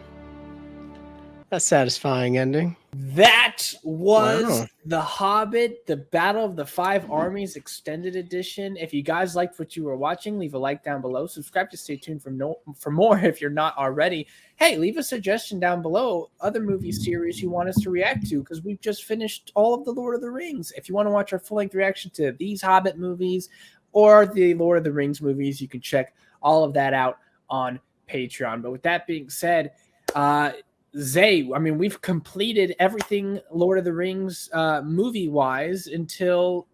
A satisfying ending. That was Wow. The Hobbit, the Battle of the Five Armies Extended Edition. If you guys liked what you were watching, leave a like down below. Subscribe to stay tuned for more if you're not already. Hey, leave a suggestion down below, other movie series you want us to react to, because we've just finished all of the Lord of the Rings. If you want to watch our full-length reaction to these Hobbit movies or the Lord of the Rings movies, you can check all of that out on Patreon. But with that being said, Zay, I mean, we've completed everything Lord of the Rings movie-wise until,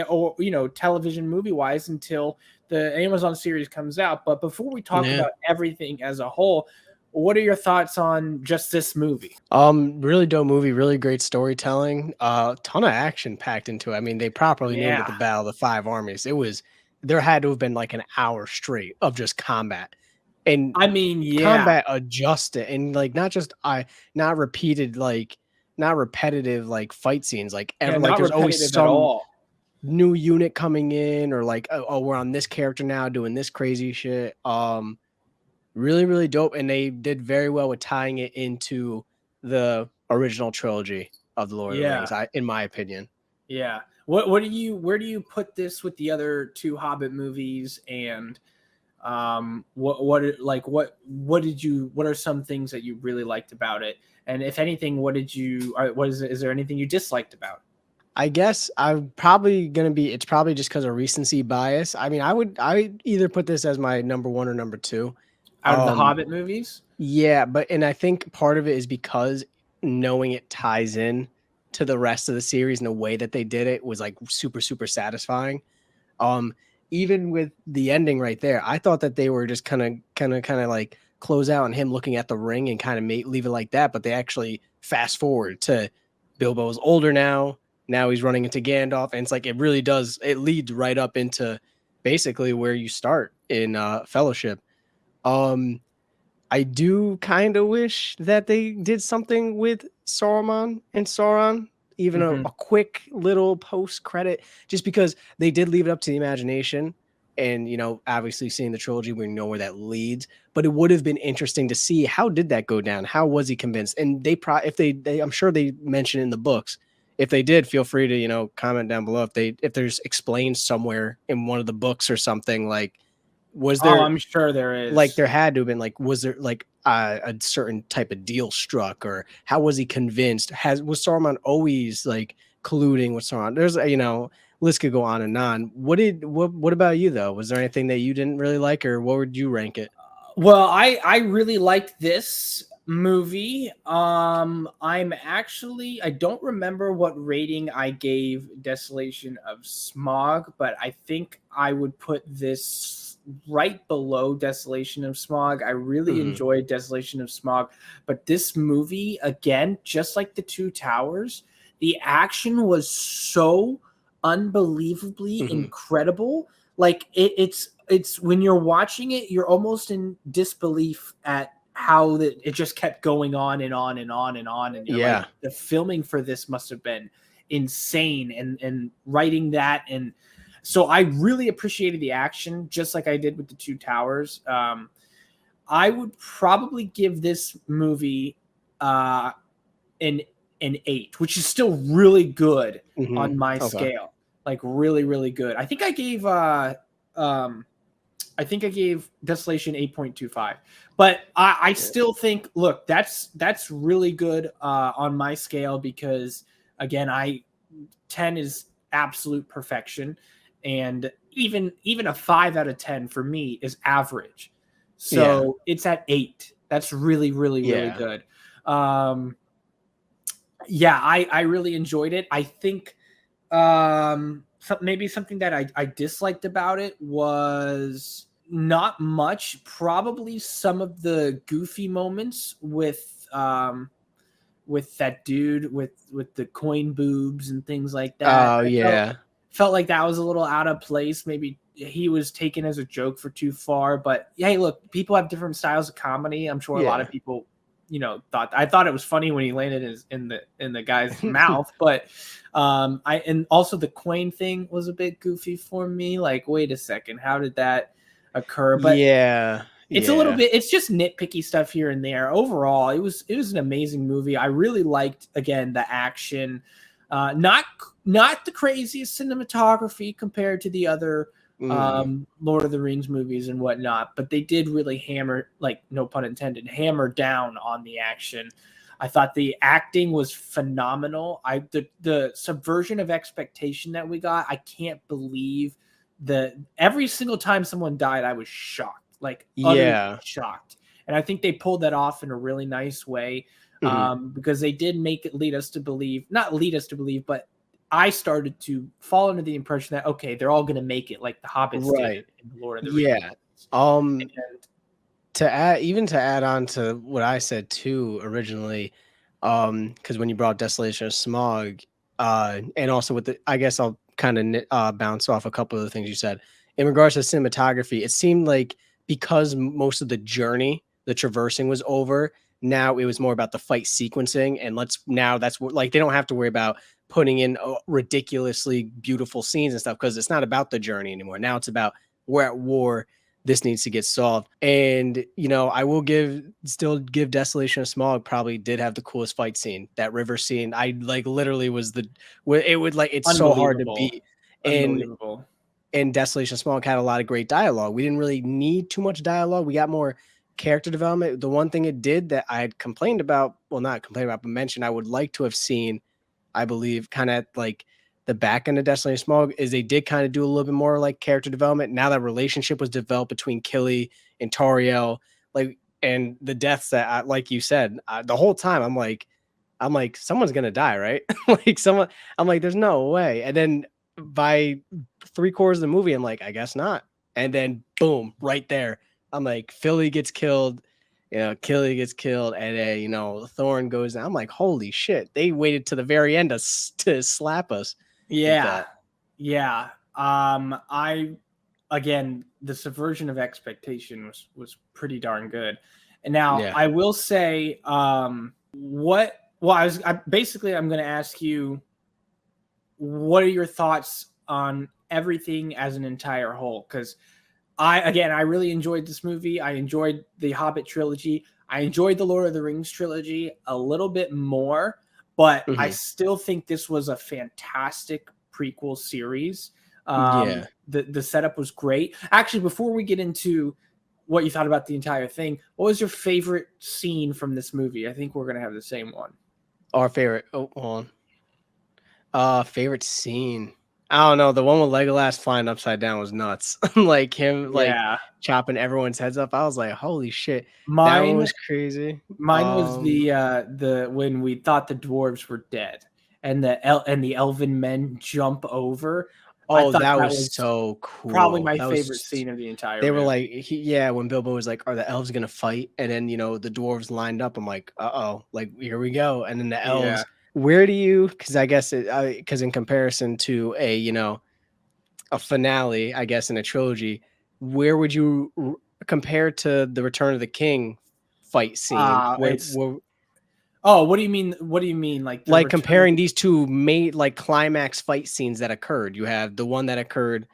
or, you know, television movie-wise until the Amazon series comes out. But before we talk about everything as a whole, what are your thoughts on just this movie? Really dope movie, really great storytelling, ton of action packed into it. I mean, they properly named it the Battle of the Five Armies. There had to have been like an hour straight of just combat. And I mean, combat adjusted and like not repetitive like fight scenes. Like like there's always some new unit coming in, or like oh we're on this character now doing this crazy shit. Really, really dope, and they did very well with tying it into the original trilogy of the Lord of the Rings, in my opinion. Yeah. Where do you put this with the other two Hobbit movies, and what are some things that you really liked about it, and if anything, is there anything you disliked about it? I guess I'm probably it's probably just because of recency bias. I mean, I would either put this as my number one or number two out of the Hobbit movies. Yeah, and I think part of it is because knowing it ties in to the rest of the series and the way that they did it was like super, super satisfying. Even with the ending right there, I thought that they were just kind of like close out on him looking at the ring and kind of leave it like that. But they actually fast forward to Bilbo's older now. Now he's running into Gandalf, and it's like it really does. It leads right up into basically where you start in Fellowship. I I do kind of wish that they did something with Saruman and Sauron, even a quick little post credit, just because they did leave it up to the imagination. And, you know, obviously seeing the trilogy, we know where that leads, but it would have been interesting to see how did that go down? How was he convinced? And if they, I'm sure they mentioned in the books. If they did, feel free to, you know, comment down below if there's explained somewhere in one of the books or something, like, was there, I'm sure there is. like, there had to have been, like, was there like a certain type of deal struck, or how was he convinced? Was Saruman always like colluding with Sauron? There's, you know, list could go on and on. What about you though? Was there anything that you didn't really like, or what would you rank it? Well, I really liked this movie. I don't remember what rating I gave Desolation of Smog, but I think I would put this right below Desolation of Smog. I really enjoyed Desolation of Smog, but this movie, again, just like the Two Towers, the action was so unbelievably incredible. Like it's when you're watching it, you're almost in disbelief at how it just kept going on and on and on and on. And you're like, the filming for this must have been insane, and writing that. And so I really appreciated the action, just like I did with the Two Towers. I would probably give this movie an 8, which is still really good on my scale. Like really, really good. I think I gave Desolation 8.25, but I still think, look, that's really good on my scale, because again, 10 is absolute perfection, and even a 5 out of 10 for me is average. So it's at 8. That's really, really, really good. I really enjoyed it. I think maybe something that I disliked about it was not much. Probably some of the goofy moments with that dude with the coin boobs and things like that. Oh, felt like that was a little out of place. Maybe he was taken as a joke for too far. But hey, look, people have different styles of comedy. I'm sure a lot of people, you know, thought it was funny when he landed in the guy's mouth, but and also the coin thing was a bit goofy for me. Like, wait a second, how did that occur? But it's a little bit, it's just nitpicky stuff here and there. Overall, it was an amazing movie. I really liked, again, the action. Not the craziest cinematography compared to the other Lord of the Rings movies and whatnot, but they did really hammer, like, no pun intended, hammer down on the action. I thought the acting was phenomenal. The subversion of expectation that we got, I can't believe that every single time someone died, I was shocked, like utterly shocked. And I think they pulled that off in a really nice way, because they did make it not lead us to believe, but I started to fall under the impression that, okay, they're all going to make it like the Hobbits did in Lord of the Rings. To add on to what I said too originally, because when you brought Desolation of Smog, and also with I guess I'll kind of bounce off a couple of the things you said in regards to cinematography. It seemed like because most of the journey, the traversing was over, now it was more about the fight sequencing, and that's what, like, they don't have to worry about putting in ridiculously beautiful scenes and stuff, because it's not about the journey anymore. Now it's about, we're at war, this needs to get solved. And, you know, I will still give Desolation of Smog probably did have the coolest fight scene. That river scene, I like literally it's so hard to beat. And Desolation of Smog had a lot of great dialogue. We didn't really need too much dialogue. We got more character development. The one thing it did that I had complained about, well, not complained about, but mentioned I would like to have seen, I believe, kind of like the back end of Desolation of Smog, is they did kind of do a little bit more like character development. Now that relationship was developed between Killy and Tauriel, like, and the deaths that, like you said, the whole time I'm like, someone's gonna die, right? I'm like, there's no way. And then by 3/4 of the movie, I'm like, I guess not. And then boom, right there, I'm like, Philly gets killed. You know, Killy gets killed, and then, you know, Thorn goes down. I'm like, holy shit! They waited to the very end to slap us. Yeah. Again, the subversion of expectation was pretty darn good. And now Yeah. I will say, I'm going to ask you, what are your thoughts on everything as an entire whole? Because I really enjoyed this movie. I enjoyed the Hobbit trilogy. I enjoyed the Lord of the Rings trilogy a little bit more, but I still think this was a fantastic prequel series. Yeah. The setup was great. Actually, before we get into what you thought about the entire thing, what was your favorite scene from this movie? I think we're gonna have the same one. Our favorite. Oh, hold on. Favorite scene. I don't know. The one with Legolas flying upside down was nuts. Like him, like chopping everyone's heads up. I was like, holy shit. That one was crazy. Mine was the when we thought the dwarves were dead and the elven men jump over. Oh, that was so cool. Probably my favorite scene of the entire movie. They were like, when Bilbo was like, are the elves gonna fight? And then the dwarves lined up. I'm like, like here we go. And then the elves. Where do you? Because I guess because in comparison to a finale, I guess in a trilogy, where would you compare to the Return of the King fight scene? What do you mean? What do you mean? Like comparing these two climax fight scenes that occurred. You have the one that occurred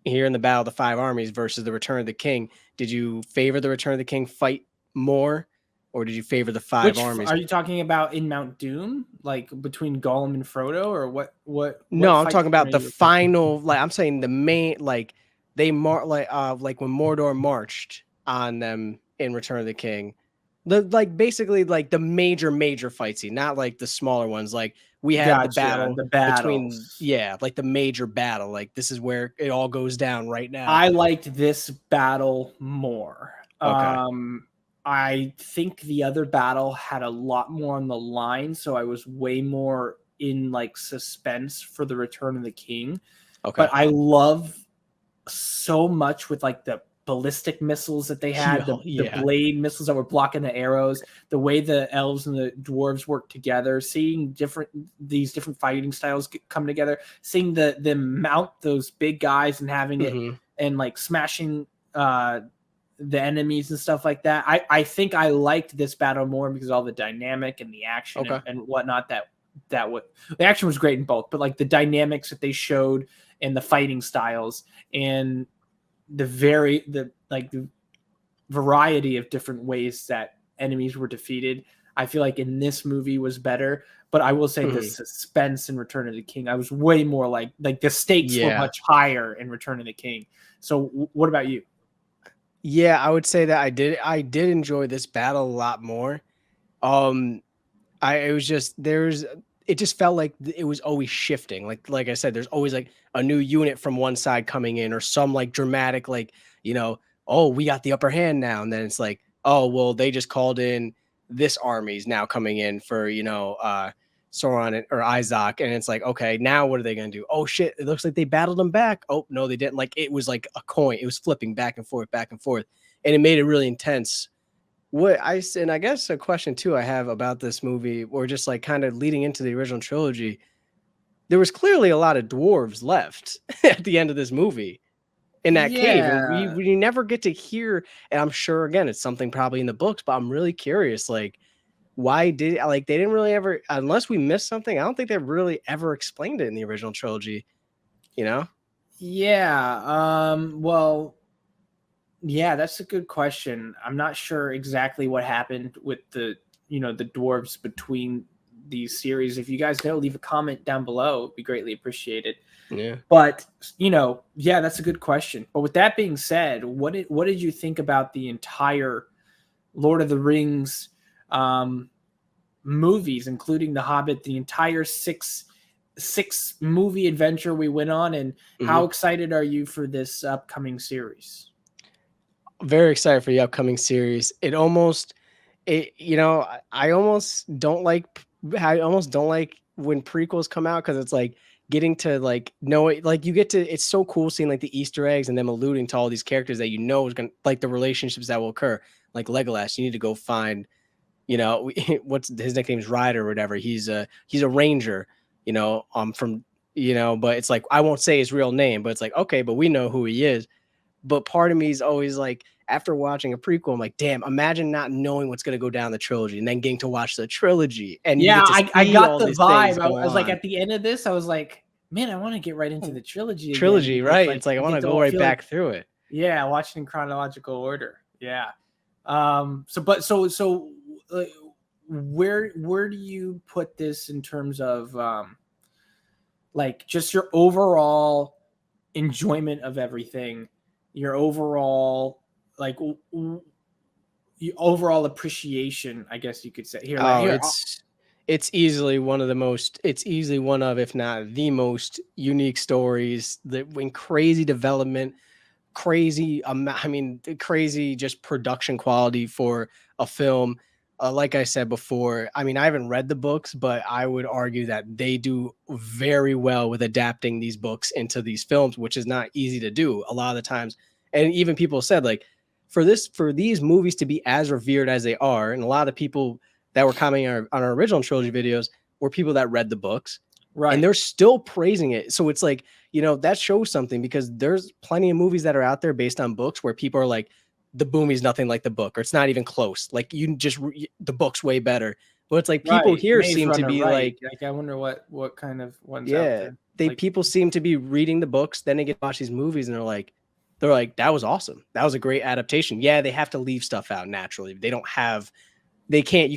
here in the Battle of the Five Armies versus the Return of the King. Did you favor the Return of the King fight more? Or did you favor the Five Armies? Are you talking about in Mount Doom, like between Gollum and Frodo, or what? No, I'm talking about the final. Like I'm saying, the main like when Mordor marched on them in Return of the King. Basically the major fight scene, not like the smaller ones. Like we had the battle between the major battle. Like this is where it all goes down right now. I liked this battle more. Okay. I think the other battle had a lot more on the line, so I was way more in suspense for the Return of the King. Okay. But I love so much with the ballistic missiles that they had, the blade missiles that were blocking the arrows, the way the elves and the dwarves work together, seeing these different fighting styles come together, seeing them mount those big guys and having it and smashing the enemies and stuff like that. I think I liked this battle more because of all the dynamic and the action and whatnot the action was great in both, but the dynamics that they showed and the fighting styles and the variety of different ways that enemies were defeated, I feel like in this movie was better. But I will say the suspense in Return of the King, I was way more like the stakes were much higher in Return of the King. So what about you? Yeah, I would say that I did enjoy this battle a lot more. It just felt like it was always shifting. Like I said, there's always a new unit from one side coming in, or some dramatic oh, we got the upper hand now, and then it's like, oh well, they just called in this army's now coming in for Sauron or Isaac, and it's like, okay, now what are they gonna do? Oh shit, it looks like they battled them back. Oh no, they didn't. It was like a coin. It was flipping back and forth, and it made it really intense. I guess a question too I have about this movie, or just kind of leading into the original trilogy, there was clearly a lot of dwarves left at the end of this movie in that cave. And we never get to hear, and I'm sure again it's something probably in the books, but I'm really curious, why did they didn't really ever, unless we missed something, I don't think they really ever explained it in the original trilogy, well, yeah, that's a good question. I'm not sure exactly what happened with the dwarves between these series. If you guys know, leave a comment down below. It'd be greatly appreciated. Yeah. But that's a good question. But with that being said, what did you think about the entire Lord of the Rings movies, including The Hobbit, the entire six movie adventure we went on, and how excited are you for this upcoming series? Very excited for the upcoming series. I almost don't like when prequels come out, because it's getting to know it, you get to, it's so cool seeing the Easter eggs and them alluding to all these characters that is gonna, the relationships that will occur. Like Legolas, you need to go find, what's his nickname's Ryder or whatever. He's a ranger, from but it's I won't say his real name, but it's okay, but we know who he is. But part of me is always after watching a prequel, I'm like, damn, imagine not knowing what's going to go down the trilogy and then getting to watch the trilogy. And you Yeah, get to I see got all the these things vibe. go I was like, on. at the end of this, I was like, man, I want to get right into the trilogy again. Trilogy, Because, right? It's like I want to get go right feel back like, through it. yeah, watch it in chronological order. Yeah. Where do you put this in terms of like just your overall enjoyment of everything, your overall like overall appreciation, I guess you could say. Here, like, Oh, here, it's easily one of the most, it's easily one of, if not the most unique stories that when crazy development, crazy, I mean, crazy just production quality for a film. Like I said before, I mean, I haven't read the books, but I would argue that they do very well with adapting these books into these films, which is not easy to do a lot of the times. And even people said like for these movies to be as revered as they are, and a lot of people that were commenting on our original trilogy videos were people that read the books, and right. they're still praising it. So it's like, you know, that shows something, because there's plenty of movies that are out there based on books where people are like, the movie's nothing like the book, or it's not even close. Like you just the book's way better. But it's like people Right. here Maze seem to Runner, be right. like, I wonder what kind of ones out yeah, there. Like, people seem to be reading the books, then they get to watch these movies and they're like, that was awesome. That was a great adaptation. Yeah, they have to leave stuff out naturally. You can't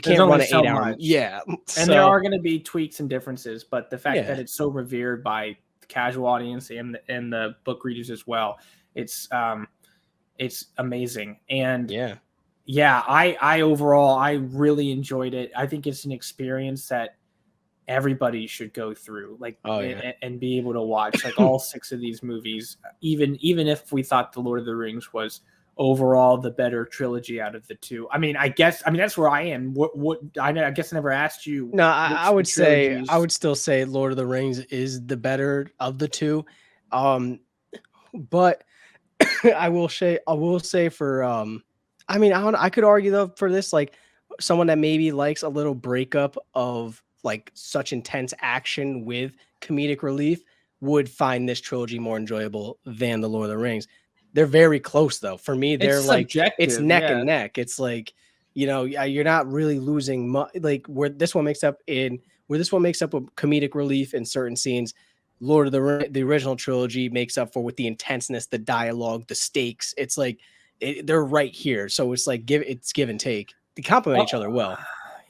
there's run only an so 8 hour. much. Yeah. And there are going to be tweaks and differences, but the fact that Yeah. it's so revered by the casual audience and the book readers as well, it's amazing. And yeah, I overall, I really enjoyed it. I think it's an experience that everybody should go through, like, and be able to watch like all 6 of these movies, even if we thought the Lord of the Rings was overall the better trilogy out of the 2. I mean, that's where I am. What I guess I never asked you. No, I would still say Lord of the Rings is the better of the 2. But I will say for I mean, I could argue though for this, like someone that maybe likes a little breakup of like such intense action with comedic relief would find this trilogy more enjoyable than the Lord of the Rings. They're very close though. For me, they're It's like, subjective, it's neck and neck. It's like, you know, you're not really losing much. Like where this one makes up with comedic relief in certain scenes, Lord of the original trilogy makes up for with the intenseness, the dialogue, the stakes. It's like they're right here. So it's like it's give and take. They complement each other well.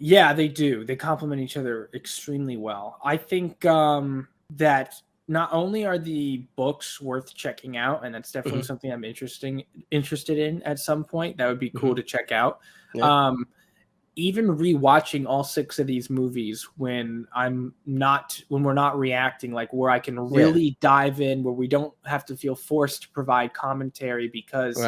Yeah, they do. They complement each other extremely well. I think that not only are the books worth checking out, and that's definitely something I'm interested in at some point. That would be cool to check out. Yeah. Even rewatching all 6 of these movies when we're not reacting, like where I can really dive in, where we don't have to feel forced to provide commentary because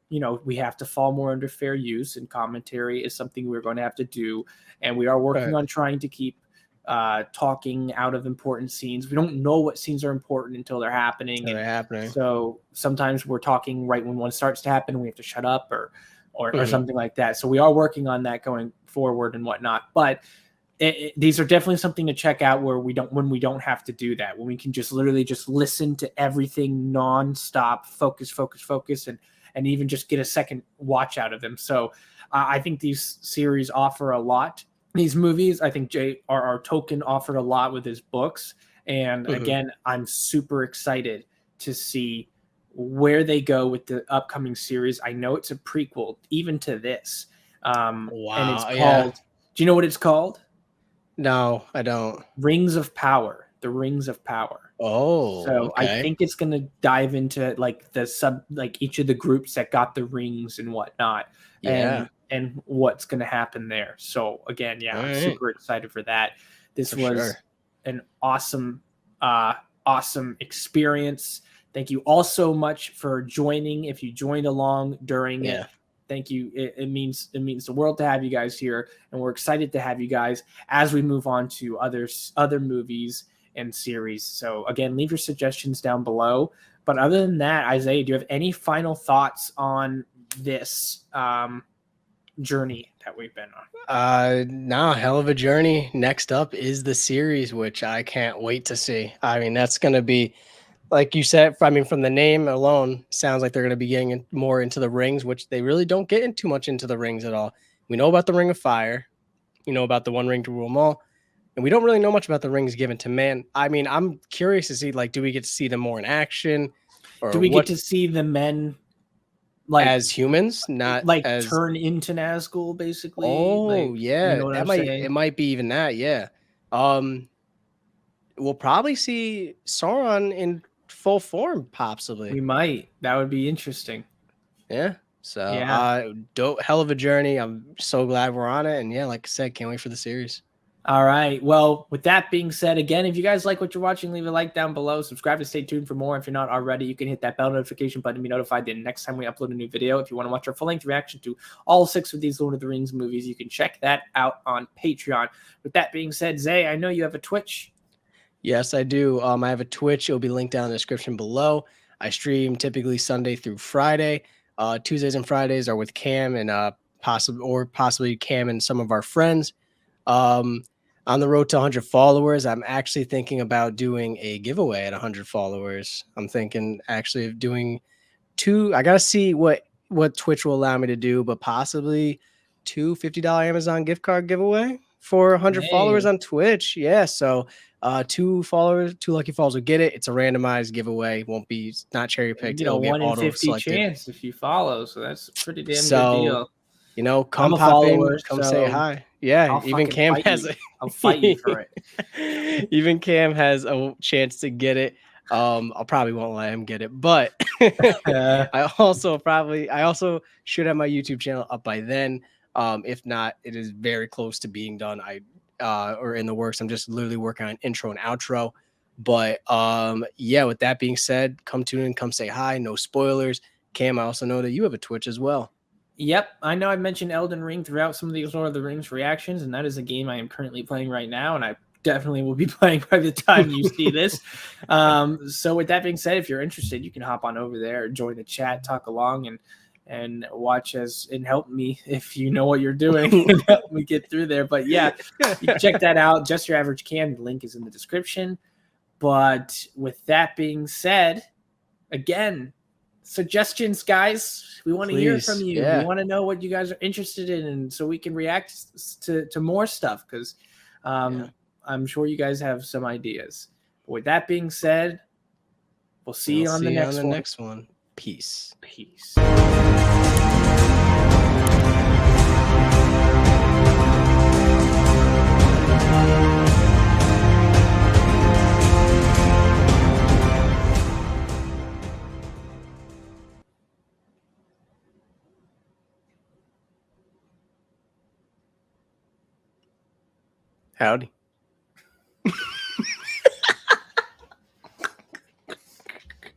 you know, we have to fall more under fair use, and commentary is something we're going to have to do. And we are working on trying to keep talking out of important scenes. We don't know what scenes are important until they're happening. So sometimes we're talking right when one starts to happen, and we have to shut up or something like that. So we are working on that going forward and whatnot. But these are definitely something to check out when we don't have to do that, when we can just literally just listen to everything nonstop, focus, and even just get a second watch out of them. So I think these series offer a lot. These movies, I think J.R.R. Tolkien offered a lot with his books. And again, I'm super excited to see where they go with the upcoming series. I know it's a prequel even to this. And it's called, do you know what it's called? No, I don't. Rings of Power. The Rings of Power. Oh, so okay. I think it's going to dive into like each of the groups that got the rings and whatnot, and what's going to happen there. So again, I'm super excited for that. This was an awesome experience. Thank you all so much for joining. If you joined along during it, thank you. It means the world to have you guys here, and we're excited to have you guys as we move on to other movies and series. So again, leave your suggestions down below. But other than that, Isaiah, do you have any final thoughts on this journey that we've been on? No, hell of a journey. Next up is the series, which I can't wait to see. I mean, that's going to be like you said, I mean, from the name alone, sounds like they're going to be getting more into the rings, which they really don't get in too much into the rings at all. We know about the Ring of Fire. We know about the One Ring to rule them all. And we don't really know much about the rings given to man. I mean, I'm curious to see, like, do we get to see them more in action? Or Do we get to see the men like as humans, not like as turn into Nazgul, basically? Oh, like, yeah. you know what That I'm might saying? it might be even that, yeah. We'll probably see Sauron in full form, possibly. We might. That would be interesting. Yeah. So, Yeah. dope, hell of a journey. I'm so glad we're on it, and yeah, like I said, can't wait for the series. All right. Well, with that being said, again, if you guys like what you're watching, leave a like down below. Subscribe to stay tuned for more. If you're not already, you can hit that bell notification button to be notified the next time we upload a new video. If you want to watch our full-length reaction to all 6 of these Lord of the Rings movies, you can check that out on Patreon. With that being said, Zay, I know you have a Twitch. Yes, I do. I have a Twitch. It'll be linked down in the description below. I stream typically Sunday through Friday. Tuesdays and Fridays are with Cam and possibly Cam and some of our friends. On the road to 100 followers, I'm actually thinking about doing a giveaway at 100 followers. I'm thinking actually of doing 2. I gotta see what Twitch will allow me to do, but possibly 2 $50 Amazon gift card giveaway for 100 followers on Twitch. Yeah, so 2 lucky followers will get it. It's a randomized giveaway. Won't be not cherry picked. You know, It'll get 1 in auto 50 selected. chance if you follow, so that's a pretty damn So, good deal. you know, I'm come a pop in, follower, come so say hi. Yeah, I'll even fucking Cam fight has you. I'll fight you for it. Even Cam has a chance to get it. I'll probably won't let him get it, but I also should have my YouTube channel up by then. If not, it is very close to being done. Or in the works. I'm just literally working on intro and outro. But yeah, with that being said, come tune in, come say hi. No spoilers. Cam, I also know that you have a Twitch as well. Yep, I know I mentioned Elden Ring throughout some of these Lord of the Rings reactions, and that is a game I am currently playing right now, and I definitely will be playing by the time you see this. So with that being said, if you're interested, you can hop on over there, join the chat, talk along, and watch us and help me if you know what you're doing and help me get through there. But yeah, you can check that out. Just Your Average Cam. The link is in the description. But with that being said, again, suggestions, guys. We want to hear from you. Yeah. We want to know what you guys are interested in, and so we can react to more stuff, because I'm sure you guys have some ideas. But with that being said, we'll see you on the next one. Peace. Peace. Howdy.